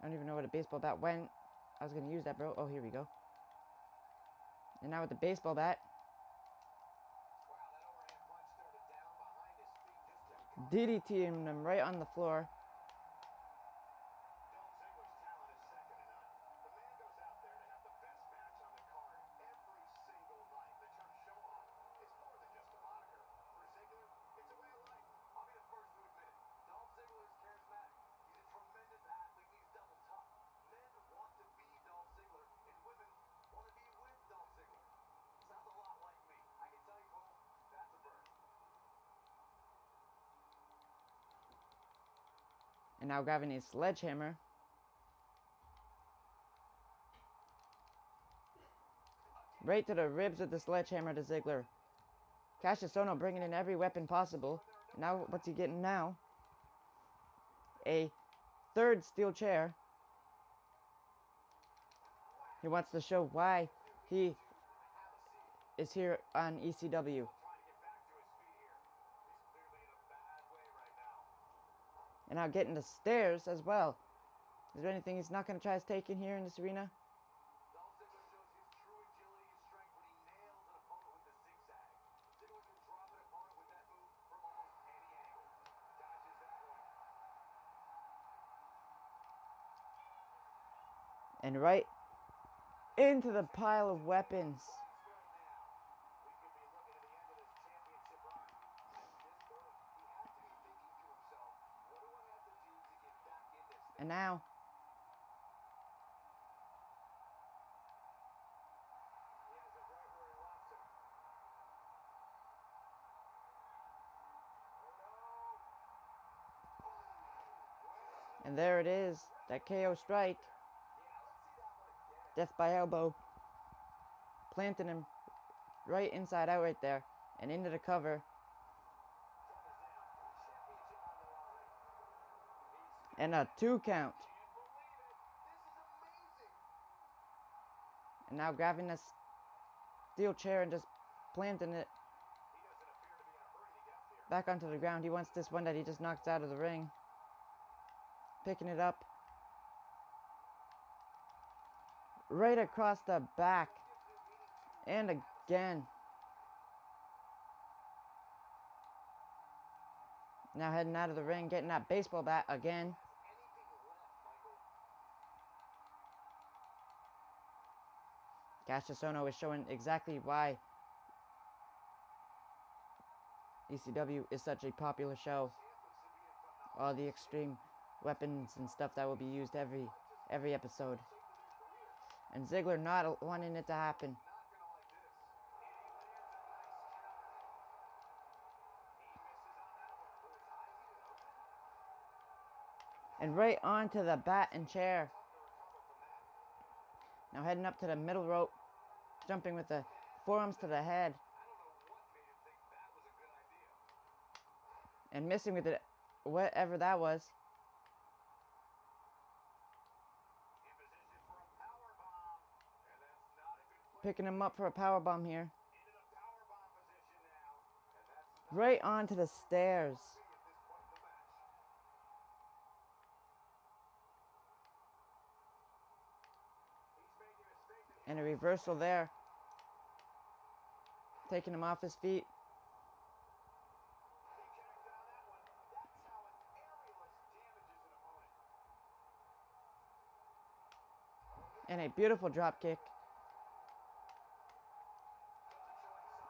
I don't even know where the baseball bat went. I was going to use that, bro. Oh, here we go. And now with the baseball bat. DDTing him right on the floor. And now grabbing his sledgehammer. Right to the ribs with the sledgehammer to Ziggler. Cassius Ohno bringing in every weapon possible. Now what's he getting now? A third steel chair. He wants to show why he is here on ECW. Trying to get back to his feet here. He's clearly in a bad way right now. And now getting the stairs as well. Is there anything he's not going to try to take in here in this arena? Dolph Ziggler shows his true agility and strength when he nails an opponent with the zigzag. Ziggler can drop an opponent with that move from almost any angle. Dodges that one. And right into the pile of weapons. Crossroad now. We could be looking at the end of this championship run. At this point, he has to be thinking to himself, what do I have to do to get back in this thing? And now, He has it right where he wants him. Oh no! and there it is. That KO strike. Yeah, let's see that one again. Death by elbow. Planting him right inside out right there. And into the cover. And a 2 count. Can't believe it. This is amazing. And now grabbing this steel chair and just planting it He doesn't appear to be in a hurry to get up there. back onto the ground. He wants this one that he just knocked out of the ring. Picking it up. Right across the back. And again. Now heading out of the ring, getting that baseball bat again. Anything left, Michael? Cassius Ohno is showing exactly why ECW is such a popular show. All the extreme weapons and stuff that will be used every episode. And Ziggler not wanting it to happen. And right onto the bat and chair. Now heading up to the middle rope. Jumping with the forearms to the head. And missing with it, whatever that was. Picking him up for a power bomb here. Right onto the stairs. And a reversal there. Taking him off his feet. And a beautiful drop kick.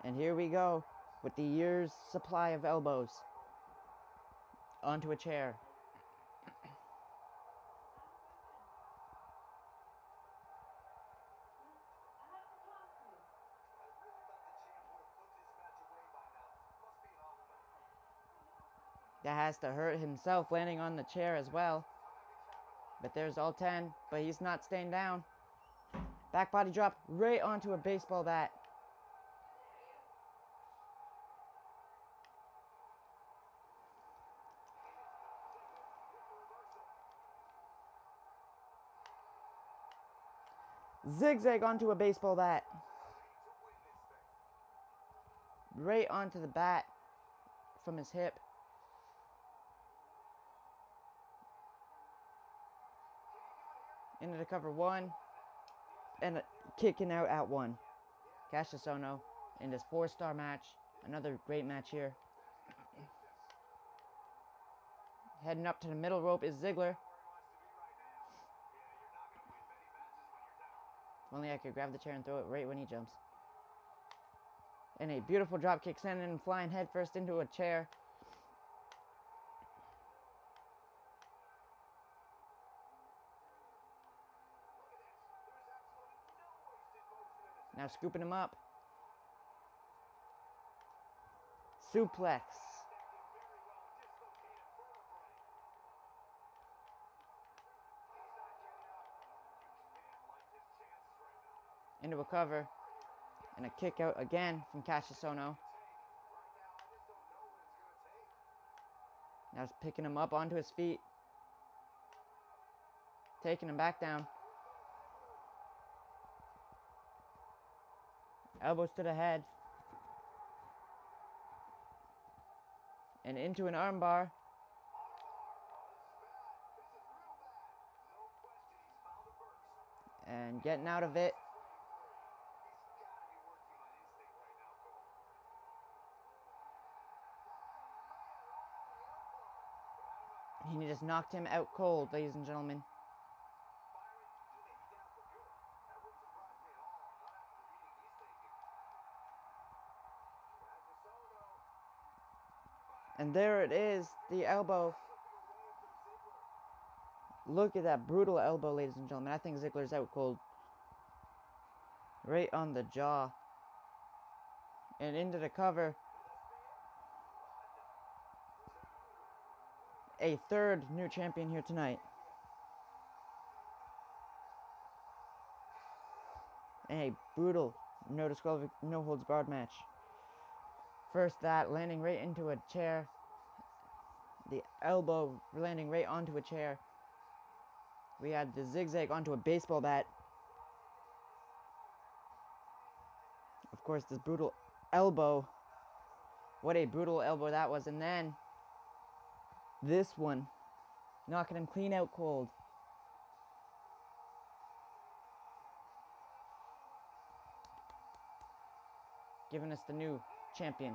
And here we go with the year's supply of elbows onto a chair. That has to hurt himself landing on the chair as well. But there's all 10, but he's not staying down. Back body drop right onto a baseball bat. Zigzag onto a baseball bat. Right onto the bat from his hip. Into the cover 1. And kicking out at 1. Cassius Ohno in this 4-star match. Another great match here. Heading up to the middle rope is Ziggler. If only I could grab the chair and throw it right when he jumps. And a beautiful drop kick sending him flying headfirst into a chair. Now scooping him up. Suplex. Into a cover. And a kick out again from Cassius Ohno. Now he's picking him up onto his feet. Taking him back down. Elbows to the head. And into an armbar. And getting out of it. He just knocked him out cold, ladies and gentlemen. And there it is, the elbow. Look at that brutal elbow, ladies and gentlemen. I think Ziggler's out cold. Right on the jaw. And into the cover. A third new champion here tonight. A brutal no holds barred match. First that, landing right into a chair. The elbow landing right onto a chair. We had the zigzag onto a baseball bat. Of course, this brutal elbow. What a brutal elbow that was. And then this one, knocking him clean out cold. Giving us the new champion.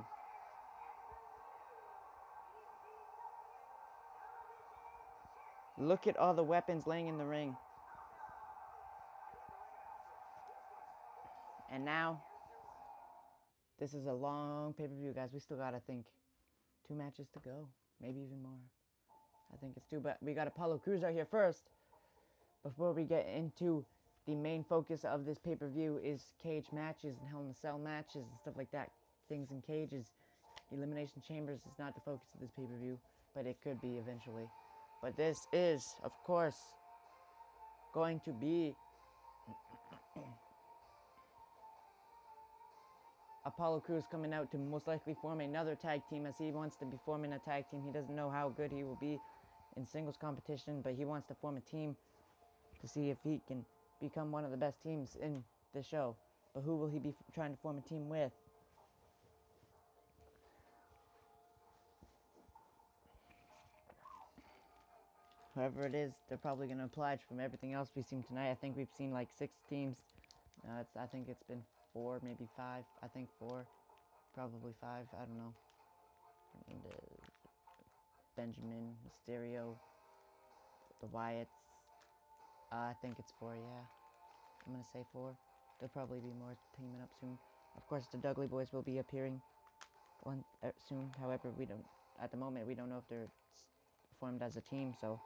Look at all the weapons laying in the ring. And now, this is a long pay-per-view, guys. We still got, I think, 2 matches to go. Maybe even more. I think it's 2, but we got Apollo Crews out here first. Before we get into the main focus of this pay-per-view is cage matches and Hell in a Cell matches and stuff like that. Things in cages. Elimination Chambers is not the focus of this pay-per-view, but it could be eventually. But this is, of course, going to be Apollo Crews coming out to most likely form another tag team, as he wants to be forming a tag team. He doesn't know how good he will be in singles competition, but he wants to form a team to see if he can become one of the best teams in the show. But who will he be trying to form a team with? Whoever it is, they're probably going to oblige from everything else we've seen tonight. I think we've seen like 6 teams. I think it's been 4, maybe 5. I think 4. Probably 5. I don't know. And, Benjamin, Mysterio, the Wyatts. I think it's 4, yeah. I'm going to say 4. There'll probably be more teaming up soon. Of course, the Dudley Boys will be appearing soon. However, at the moment, we don't know if they're formed as a team, so.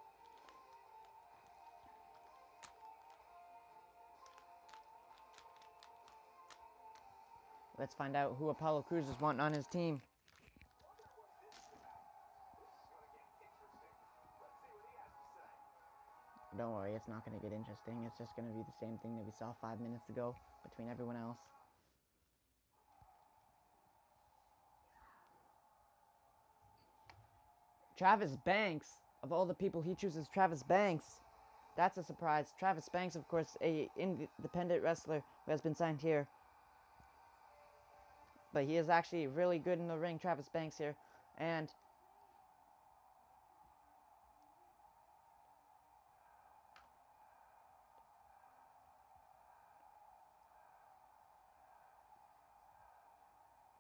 Let's find out who Apollo Crews is wanting on his team. Don't worry, it's not going to get interesting. It's just going to be the same thing that we saw 5 minutes ago between everyone else. Travis Banks. Of all the people, he chooses Travis Banks. That's a surprise. Travis Banks, of course, a independent wrestler who has been signed here. But he is actually really good in the ring, Travis Banks here. And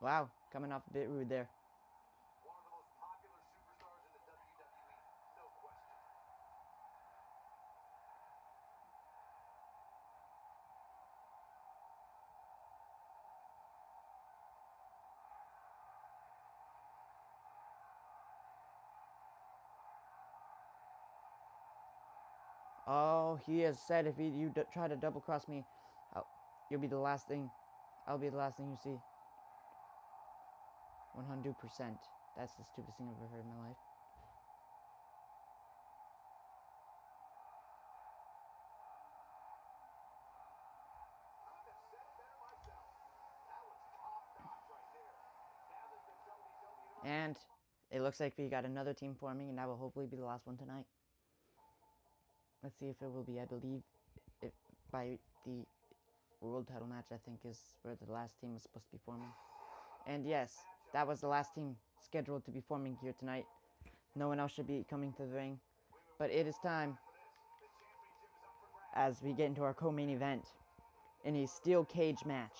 wow, coming off a bit rude there. One of the most popular superstars in the WWE, no question. Oh, he has said if you try to double cross me, you'll be the last thing. I'll be the last thing you see. 100%. That's the stupidest thing I've ever heard in my life. Couldn't have said it better myself. That was top notch right there. Now that the WWE And it looks like we got another team forming, and that will hopefully be the last one tonight. Let's see if it will be. I believe by the world title match, I think, is where the last team was supposed to be forming. And yes, that was the last team scheduled to be forming here tonight. No one else should be coming to the ring. But it is time, as we get into our co-main event, in a steel cage match.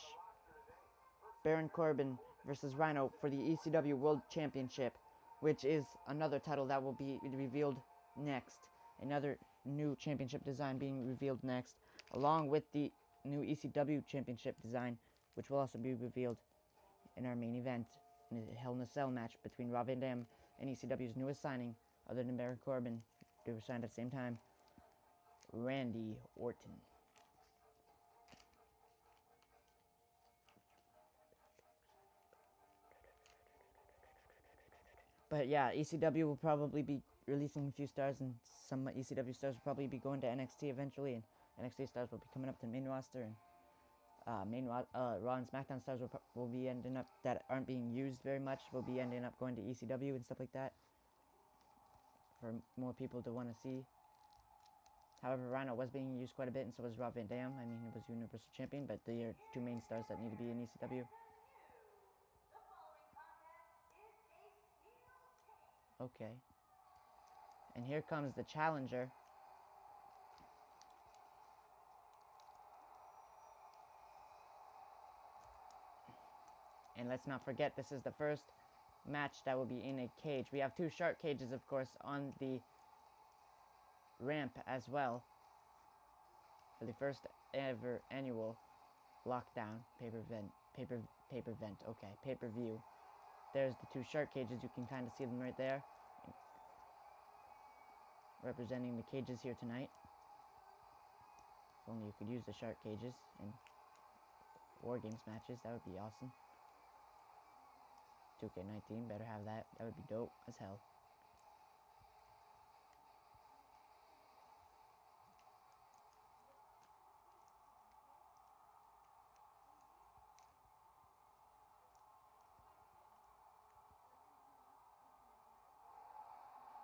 Baron Corbin versus Rhino for the ECW World Championship, which is another title that will be revealed next. Another new championship design being revealed next, along with the new ECW championship design, which will also be revealed in our main event, in a Hell in a Cell match between Rob Van Dam and ECW's newest signing, other than Baron Corbin. They were signed at the same time, Randy Orton. But yeah, ECW will probably be releasing a few stars, and some ECW stars will probably be going to NXT eventually, and NXT stars will be coming up to the main roster, and Raw and SmackDown stars will be ending up, that aren't being used very much, will be ending up going to ECW and stuff like that, for more people to want to see. However, Rhino was being used quite a bit, and so was Rob Van Dam. I mean, he was Universal Champion, but they are two main stars that need to be in ECW. Okay. And here comes the challenger. And let's not forget, this is the first match that will be in a cage. We have two shark cages, of course, on the ramp as well, for the first ever annual lockdown pay-per-view. There's the two shark cages. You can kind of see them right there, representing the cages here tonight. If only you could use the shark cages in War Games matches, that would be awesome. 2K19, better have that. That would be dope as hell.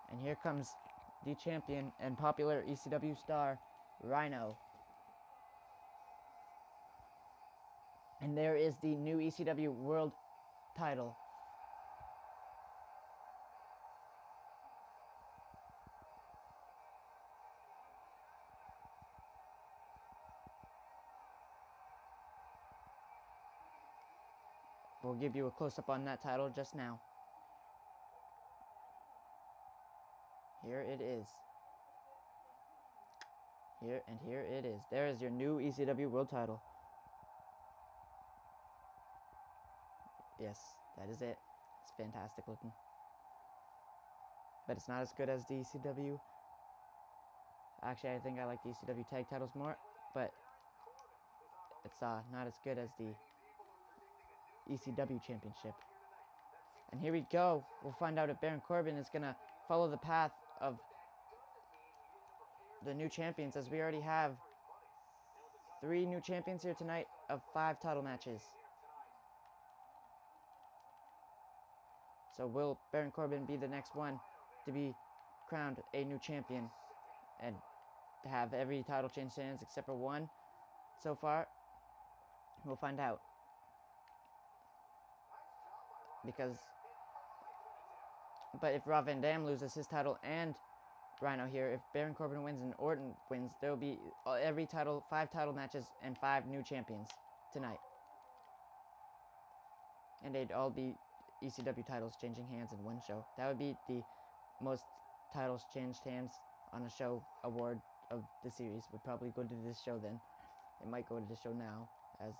And here comes the champion and popular ECW star, Rhino. And there is the new ECW World title. We'll give you a close-up on that title just now. Here it is. Here it is. There is your new ECW World title. Yes, that is it. It's fantastic looking. But it's not as good as the ECW. Actually, I think I like the ECW tag titles more, but it's not as good as the ECW championship. And here we go. We'll find out if Baron Corbin is going to follow the path of the new champions, as we already have 3 new champions here tonight of 5 title matches. So will Baron Corbin be the next one to be crowned a new champion and to have every title change hands except for one so far? We'll find out. But if Rob Van Dam loses his title and Rhino here, if Baron Corbin wins and Orton wins, there will be 5 title matches and 5 new champions tonight. And they'd all be ECW titles changing hands in one show. That would be the most titles changed hands on a show award of the series. Would probably go to this show then. It might go to the show now, as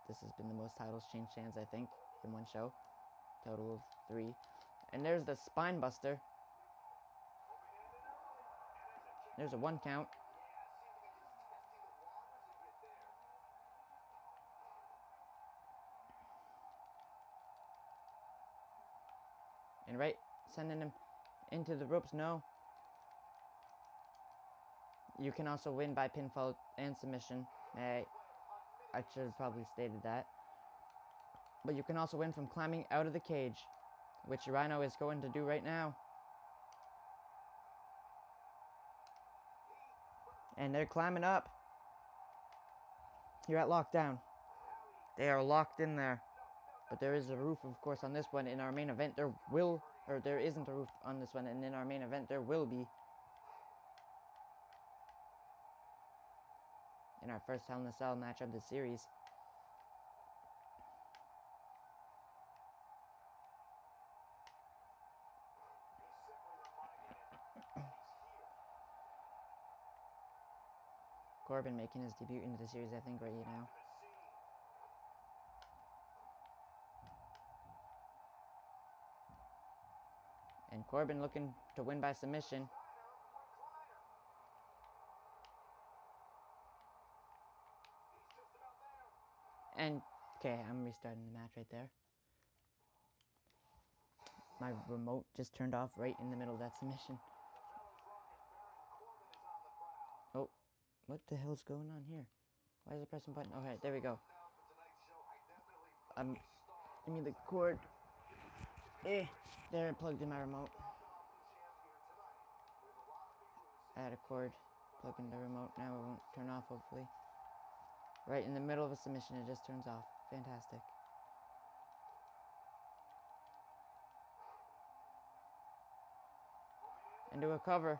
this has been the most titles changed hands, I think, in one show. Total of 3. And there's the Spine Buster. There's a 1 count. And right, sending him into the ropes. No. You can also win by pinfall and submission. I should have probably stated that. But you can also win from climbing out of the cage, which Rhino is going to do right now. And they're climbing up. here at Lockdown. They are locked in there. But there is a roof, of course, on this one. In our main event, there isn't a roof on this one. And in our main event, there will be. In our first Hell in a Cell match of the series. Corbin making his debut into the series, I think, right now. And Corbin looking to win by submission. And, okay, I'm restarting the match right there. My remote just turned off right in the middle of that submission. Oh, what the hell's going on here? Why is it pressing button? Okay, there we go. Give me the cord. There, I plugged in my remote. I had a cord plugged in the remote. Now it won't turn off, hopefully. Right in the middle of a submission, it just turns off. Fantastic. Into a cover.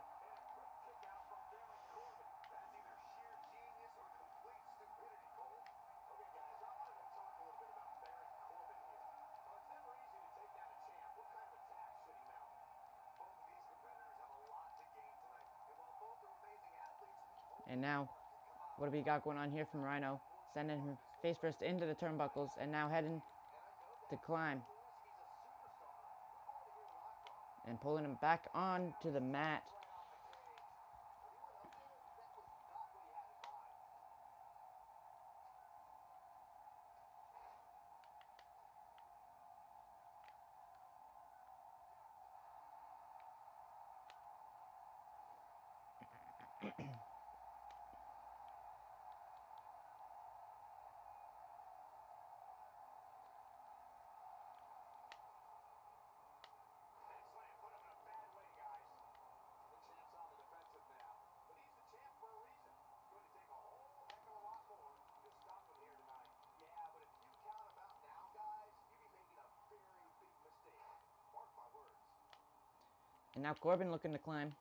And now, what do we got going on here from Rhino? Sending him face first into the turnbuckles and now heading to climb. And pulling him back onto the mat. And now Corbin looking to climb.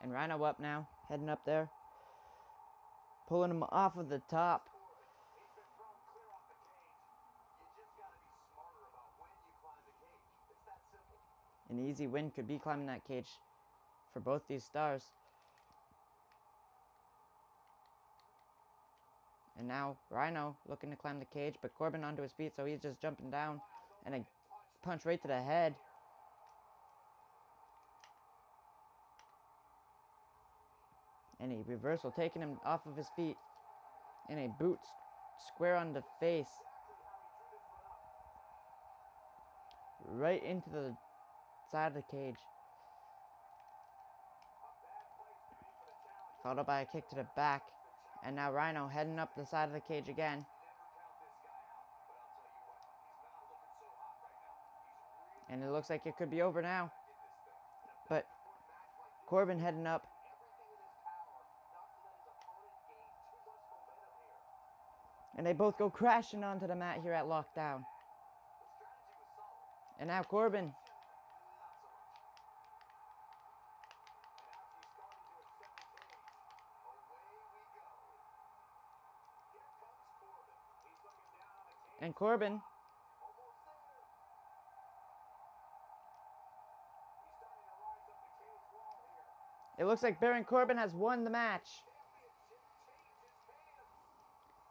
And Rhino up now, heading up there. Pulling him off of the top. An easy win could be climbing that cage for both these stars. And now Rhino looking to climb the cage, but Corbin onto his feet, so he's just jumping down. And a punch right to the head. And a reversal taking him off of his feet. And a boot square on the face. Right into the side of the cage. Followed by a kick to the back. And now Rhino heading up the side of the cage again. And it looks like it could be over now. But Corbin heading up. And they both go crashing onto the mat here at Lockdown. And now Corbin. And Corbin. It looks like Baron Corbin has won the match.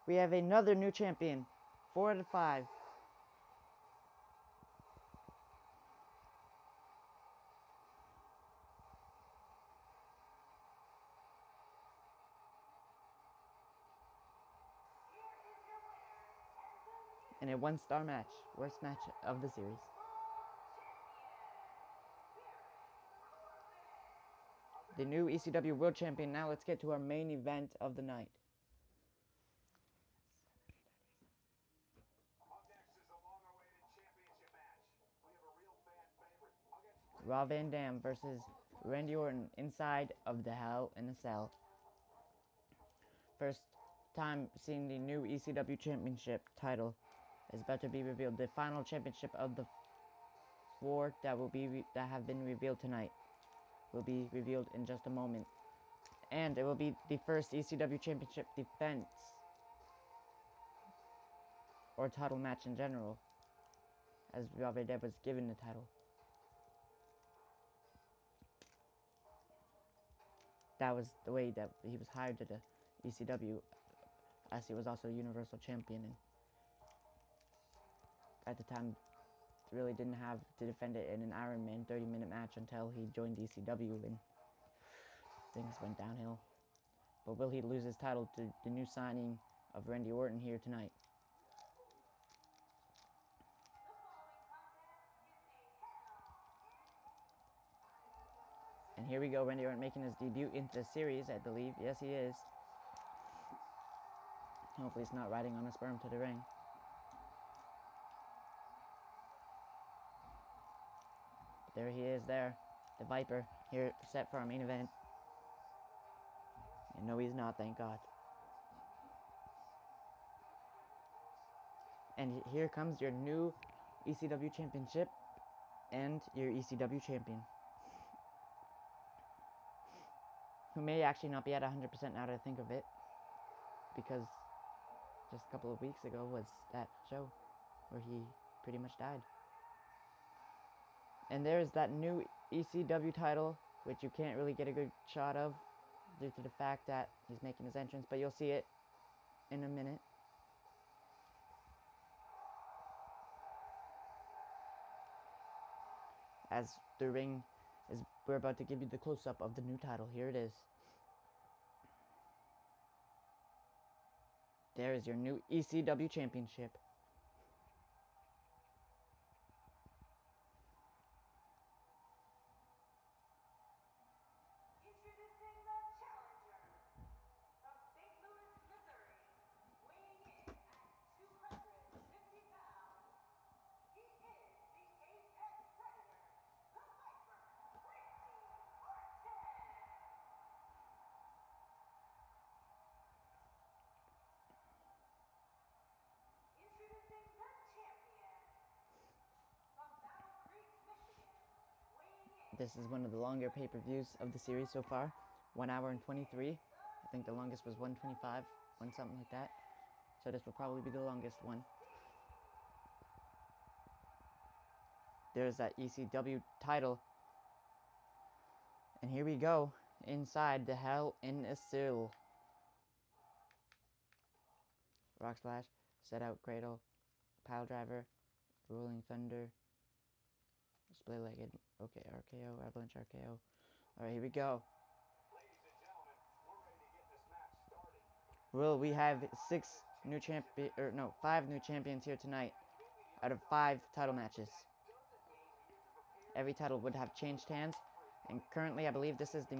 We have another new champion. 4 out of 5. And a 1-star match. Worst match of the series. The new ECW World Champion. Now let's get to our main event of the night. Rob Van Dam versus Randy Orton inside of the Hell in a Cell. First time seeing the new ECW Championship title is about to be revealed. The final championship of the 4 that have been revealed tonight will be revealed in just a moment, and it will be the first ECW Championship defense or title match in general, as Rob Van Dam was given the title. That was the way that he was hired to the ECW, as he was also Universal Champion, and at the time really didn't have to defend it in an Iron Man 30-minute match until he joined ECW, and things went downhill. But will he lose his title to the new signing of Randy Orton here tonight? And here we go, Randy Orton making his debut into the series, I believe. Yes, he is. Hopefully it's not riding on a sperm to the ring. But there he is there, the Viper, here set for our main event. And no, he's not, thank God. And here comes your new ECW Championship and your ECW Champion, who may actually not be at 100% now that I think of it, because just a couple of weeks ago was that show where he pretty much died. And there's that new ECW title, which you can't really get a good shot of due to the fact that he's making his entrance, but you'll see it in a minute. As the ring is, we're about to give you the close-up of the new title. Here it is. There is your new ECW Championship. Introducing the challenger from St. Louis, Missouri, weighing in at 250 pounds. He is the Apex Predator, the Viper, Randy Orton. Introducing the champion from Battle Creek, Michigan, weighing in. This is one of the longer pay-per-views of the series so far. 1 hour and 23. I think the longest was 125, something like that. So this will probably be the longest one. There's that ECW title. And here we go, inside the Hell in a Cell. Rock Splash, Set Out Cradle, Pile Driver, Rolling Thunder, Split-Legged, okay, RKO, Avalanche RKO. Alright, here we go. Ladies and gentlemen, we're ready to get this match started. Well, we have 5 new champions here tonight out of 5 title matches. Every title would have changed hands, and currently I believe this is the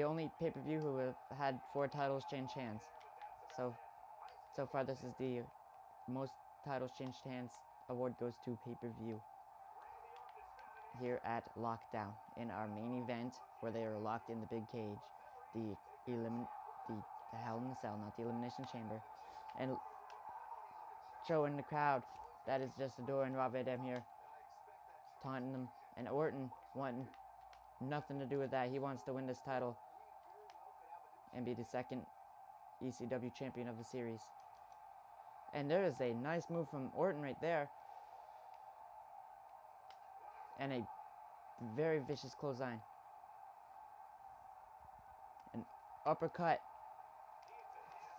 only pay-per-view who have had 4 titles change hands. So far this is the most titles changed hands award goes to pay-per-view here at Lockdown in our main event, where they are locked in the big cage, the Hell in the Cell, not the Elimination Chamber, and showing the crowd that is just adoring Rob Van Dam here, taunting them, and Orton wanting nothing to do with that. He wants to win this title and be the second ECW champion of the series. And there is a nice move from Orton right there, and a very vicious clothesline. An uppercut,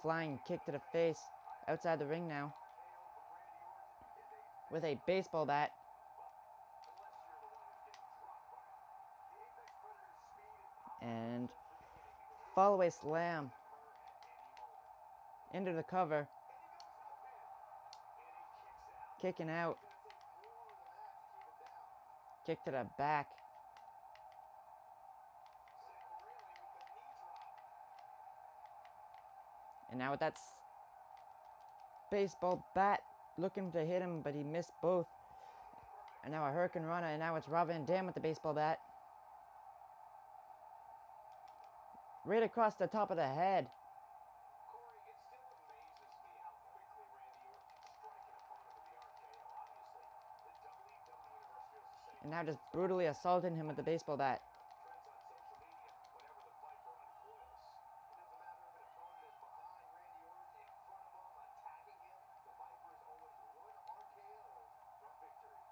flying kick to the face, outside the ring now, with a baseball bat. And follow-away slam into the cover, kicking out, kick to the back, and now with that baseball bat looking to hit him, but he missed both. And now a Hurricane Rana, and now it's Rob Van Dam with the baseball bat. Right across the top of the head. Corey, it still amazes me how quickly Randy Orton can strike an opponent with the RKO. Obviously, the WWE Universe feels the same. And now just brutally assaulting him with the baseball bat. Trends on social media whenever the Viper uncoils. It doesn't matter if an opponent is behind Randy Orton, in front of him, attacking him. The Viper is always one RKO from victory.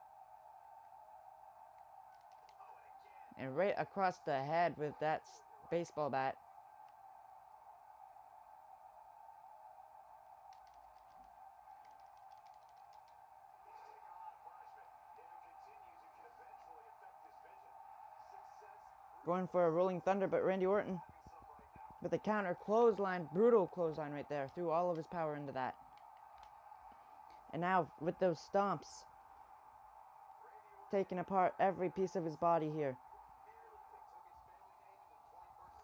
Oh, and again. And right across the head with that baseball bat. Going for a rolling thunder, but Randy Orton with a counter clothesline, brutal clothesline right there, threw all of his power into that. And now with those stomps, taking apart every piece of his body here.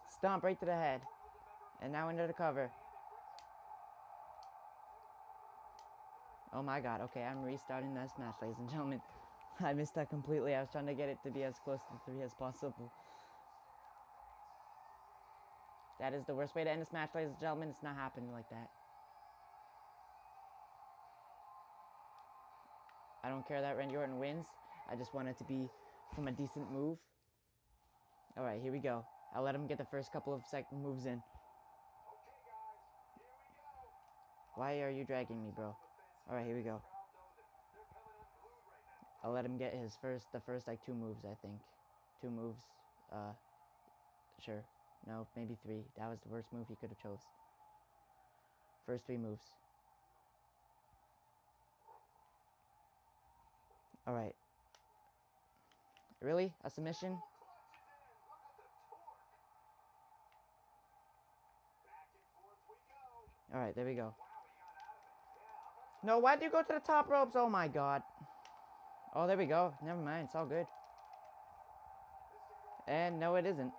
Stomp right to the head. And now into the cover. Oh my god, okay, I'm restarting this match, ladies and gentlemen. I missed that completely. I was trying to get it to be as close to 3 as possible. That is the worst way to end this match, ladies and gentlemen. It's not happening like that. I don't care that Randy Orton wins. I just want it to be from a decent move. Alright, here we go. I'll let him get the first couple of moves in. Why are you dragging me, bro? Alright, here we go. I'll let him get the first like 2 moves, I think. 2 moves. Sure. No, maybe 3. That was the worst move he could have chose. First 3 moves. Alright. Really? A submission? Alright, there we go. No, why did you go to the top ropes? Oh my god. Oh, there we go. Never mind. It's all good. And no, it isn't.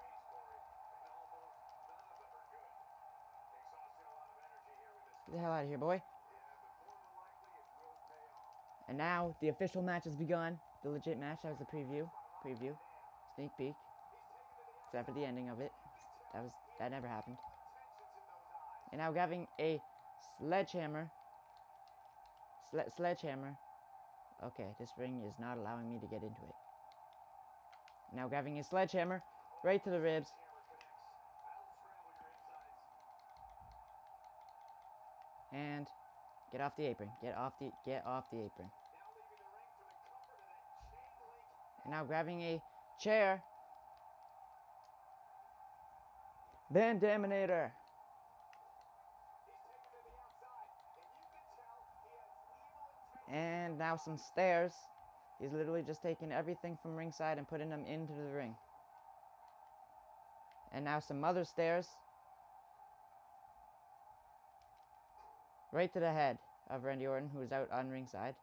Get the hell out of here, boy. And now the official match has begun. The legit match. That was the preview. Sneak peek. Except for the ending of it. That never happened. And now grabbing a sledgehammer. Sledgehammer. Okay, this ring is not allowing me to get into it. Now grabbing a sledgehammer right to the ribs. And get off the apron. Get off the apron. And now grabbing a chair. Van Daminator. And now some stairs. He's literally just taking everything from ringside and putting them into the ring. And now some other stairs. Right to the head of Randy Orton, who is out on ringside.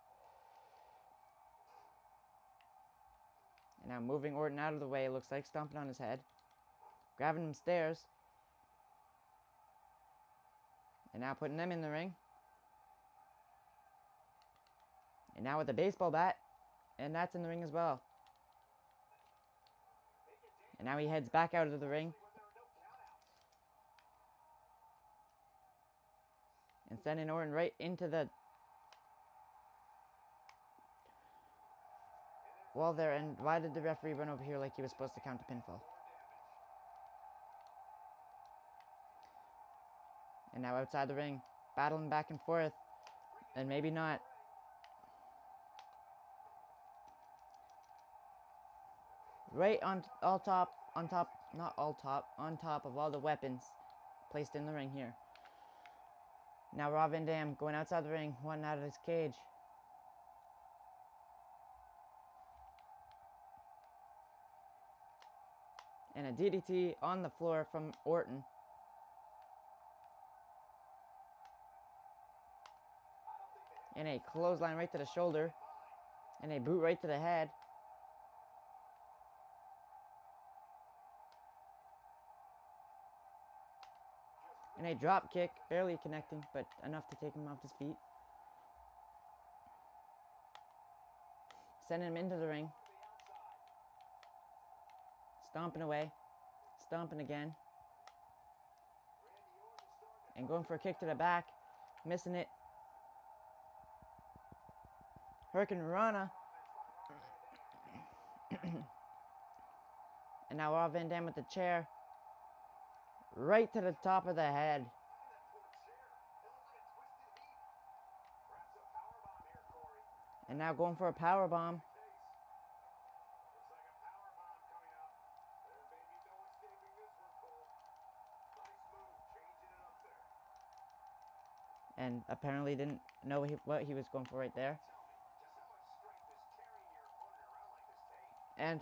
And now moving Orton out of the way, looks like stomping on his head. Grabbing them stairs. And now putting them in the ring. And now with the baseball bat. And that's in the ring as well. And now he heads back out of the ring. And sending Orton right into the wall there. And why did the referee run over here like he was supposed to count a pinfall? And now outside the ring, battling back and forth. And maybe not. Right on top of all the weapons placed in the ring here. Now Rob Van Dam going outside the ring, one out of his cage. And a DDT on the floor from Orton. And a clothesline right to the shoulder. And a boot right to the head. And a drop kick, barely connecting, but enough to take him off his feet. sending him into the ring. Stomping away. Stomping again. And going for a kick to the back. Missing it. Hurricane Rana. And now Rob Van Dam with the chair. Right to the top of the head. And now going for a power bomb. And apparently didn't know what he was going for right there. And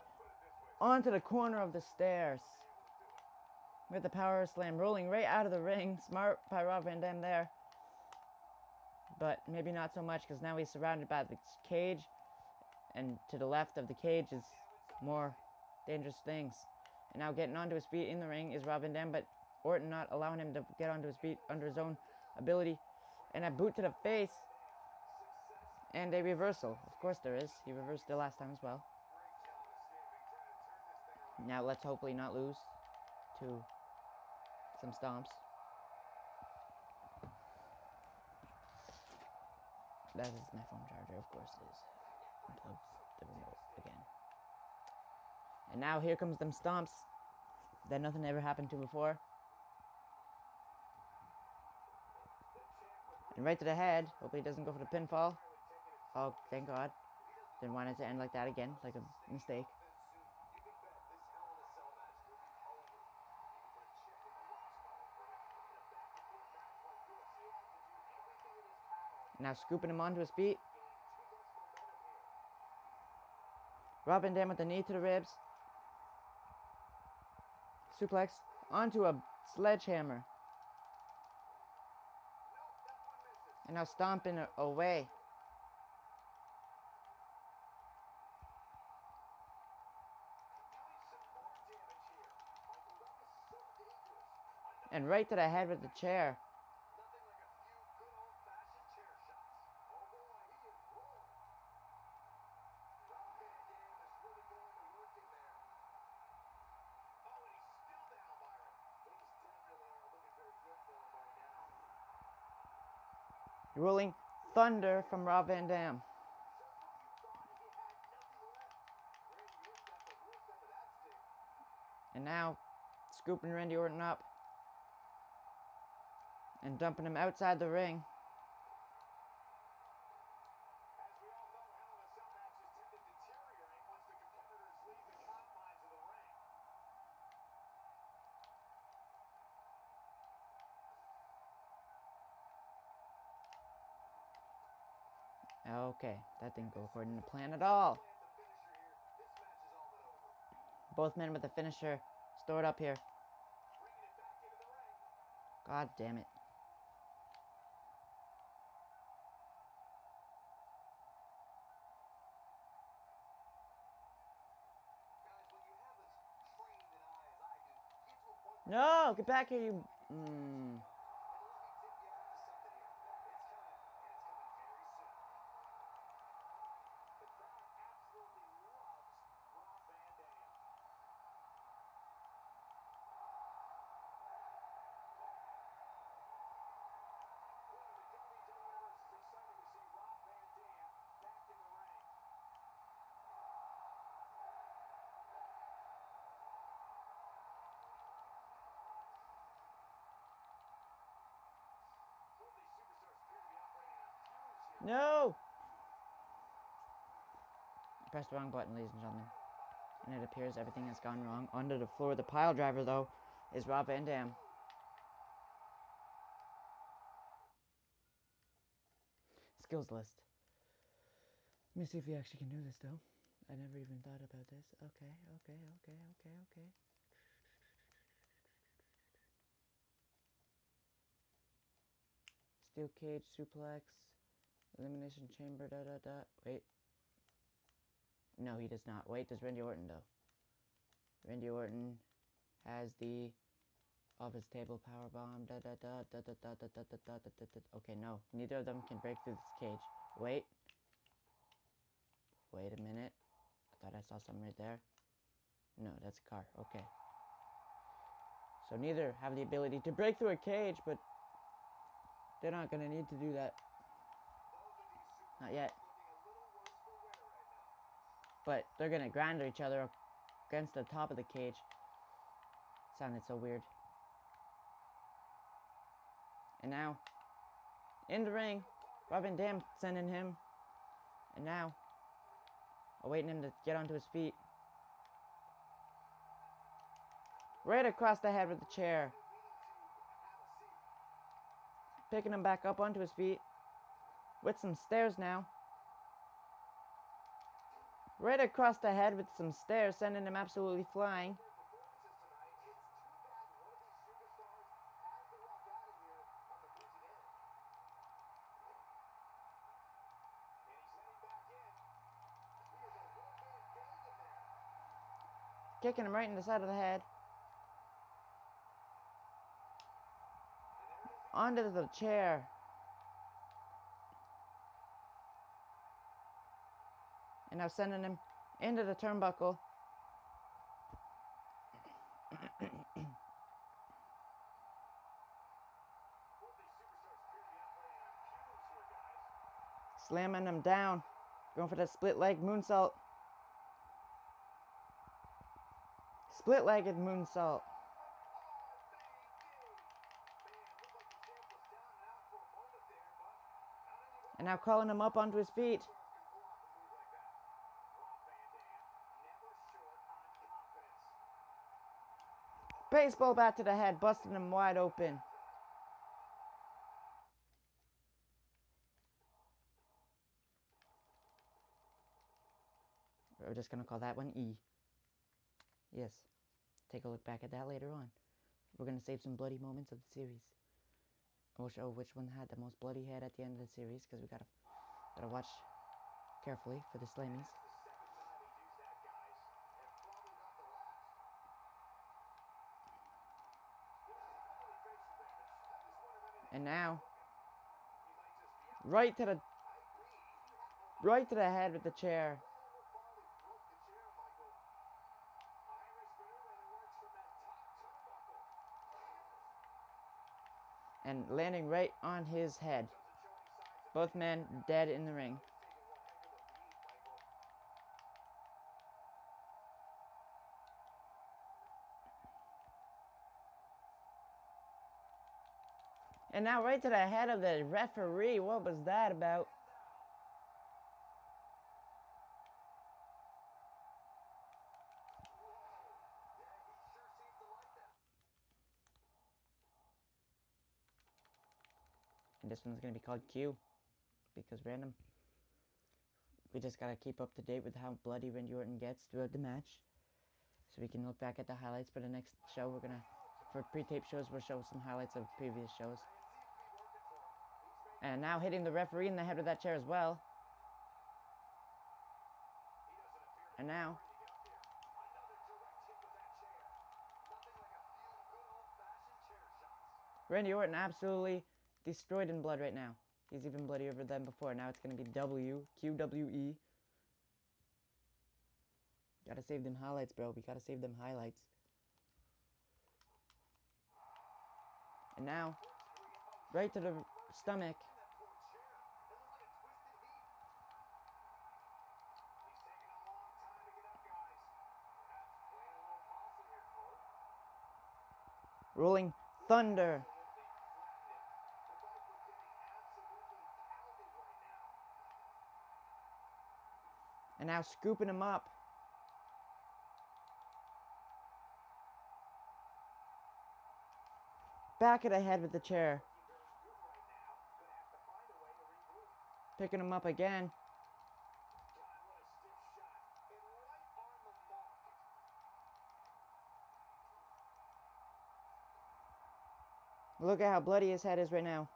onto the corner of the stairs. With the power slam rolling right out of the ring. Smart by Rob Van Dam there. But maybe not so much because now he's surrounded by the cage. And to the left of the cage is more dangerous things. And now getting onto his feet in the ring is Rob Van Dam. But Orton not allowing him to get onto his feet under his own ability. And a boot to the face. And a reversal. Of course there is. He reversed it last time as well. Now let's hopefully not lose to some stomps. That is my phone charger, of course it is. Unplug the remote again. And now here comes them stomps that nothing ever happened to before. And right to the head. Hopefully he doesn't go for the pinfall. Oh, thank God. Didn't want it to end like that again, like a mistake. Now scooping him onto his feet. Rob Van Dam with the knee to the ribs. Suplex onto a sledgehammer. And now stomping away. And right to the head with the chair. Rolling thunder from Rob Van Dam. And now scooping Randy Orton up. And dumping him outside the ring. Okay, that didn't go according to plan at all. Both men with the finisher stored up here. God damn it. No, get back here, you... No! Pressed the wrong button, ladies and gentlemen. And it appears everything has gone wrong. Under the floor, the pile driver, though, is Rob Van Dam. Skills list. Let me see if he actually can do this, though. I never even thought about this. Okay. Steel cage, suplex, elimination chamber, Wait. No, he does not. Wait, does Randy Orton, though? Randy Orton has the office table powerbomb, Okay, no. Neither of them can break through this cage. Wait. Wait a minute. I thought I saw something right there. No, that's a car. Okay. So neither have the ability to break through a cage, but they're not going to need to do that. Not yet. But they're going to grind each other against the top of the cage. Sounded so weird. And now, in the ring, Rob Van Dam sending him. And now, awaiting him to get onto his feet. Right across the head with the chair. Picking him back up onto his feet. With some stairs now. Right across the head with some stairs, sending him absolutely flying. Kicking him right in the side of the head. Onto the chair. And now sending him into the turnbuckle. Slamming him down. Going for that split leg moonsault. Split-legged moonsault. And now calling him up onto his feet. Baseball bat to the head, busting him wide open. We're just going to call that one E. Yes. Take a look back at that later on. We're going to save some bloody moments of the series. We'll show which one had the most bloody head at the end of the series, because we gotta watch carefully for the slammies. And now, right to the head with the chair. And landing right on his head. Both men dead in the ring. And now right to the head of the referee. What was that about? And this one's going to be called Q. Because random. We just got to keep up to date with how bloody Randy Orton gets throughout the match. So we can look back at the highlights for the next show. We're going to, for pre-tape shows, we'll show some highlights of previous shows. And now hitting the referee in the head with that chair as well. And now, Randy Orton absolutely destroyed in blood right now. He's even bloodier than before. Now it's going to be QWE. Gotta save them highlights, bro. We gotta save them highlights. And now, right to the stomach. Rolling Thunder. And now scooping him up. Back of the head with the chair. Picking him up again. Look at how bloody his head is right now.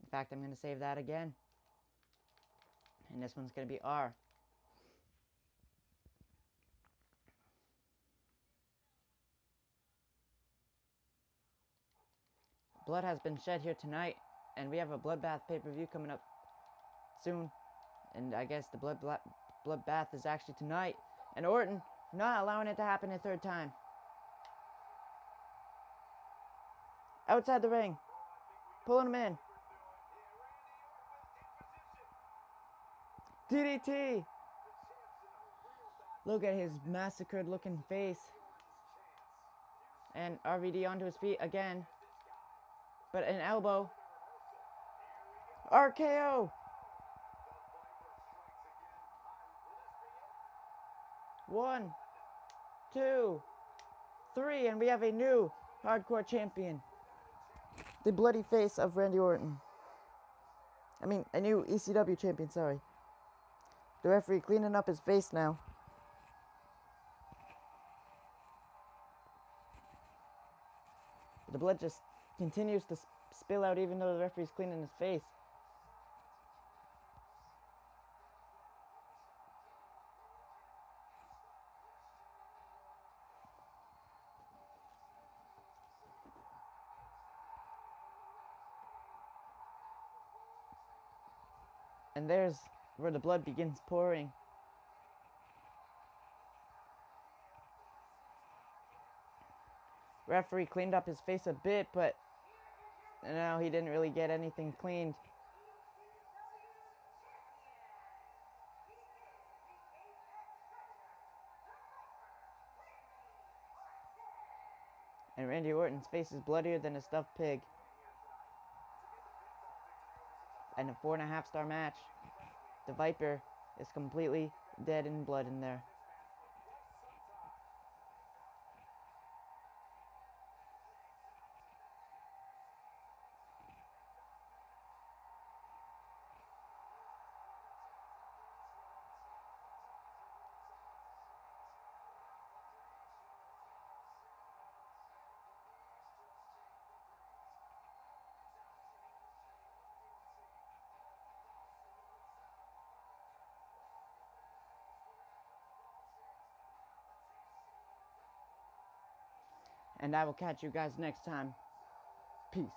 In fact, I'm going to save that again. And this one's going to be R. Blood has been shed here tonight. And we have a bloodbath pay-per-view coming up soon. And I guess the bloodbath is actually tonight. And Orton not allowing it to happen a third time. Outside the ring. Pulling him in. DDT. Look at his massacred looking face. And RVD onto his feet again. But an elbow. RKO. 1, 2, 3, and we have a new hardcore champion. The bloody face of Randy Orton. I mean, a new ECW champion, sorry. The referee cleaning up his face now. The blood just continues to spill out even though the referee's cleaning his face. And there's where the blood begins pouring. Referee cleaned up his face a bit, but no, he didn't really get anything cleaned. And Randy Orton's face is bloodier than a stuffed pig. And a 4.5-star match. The Viper is completely dead in blood in there. And I will catch you guys next time. Peace.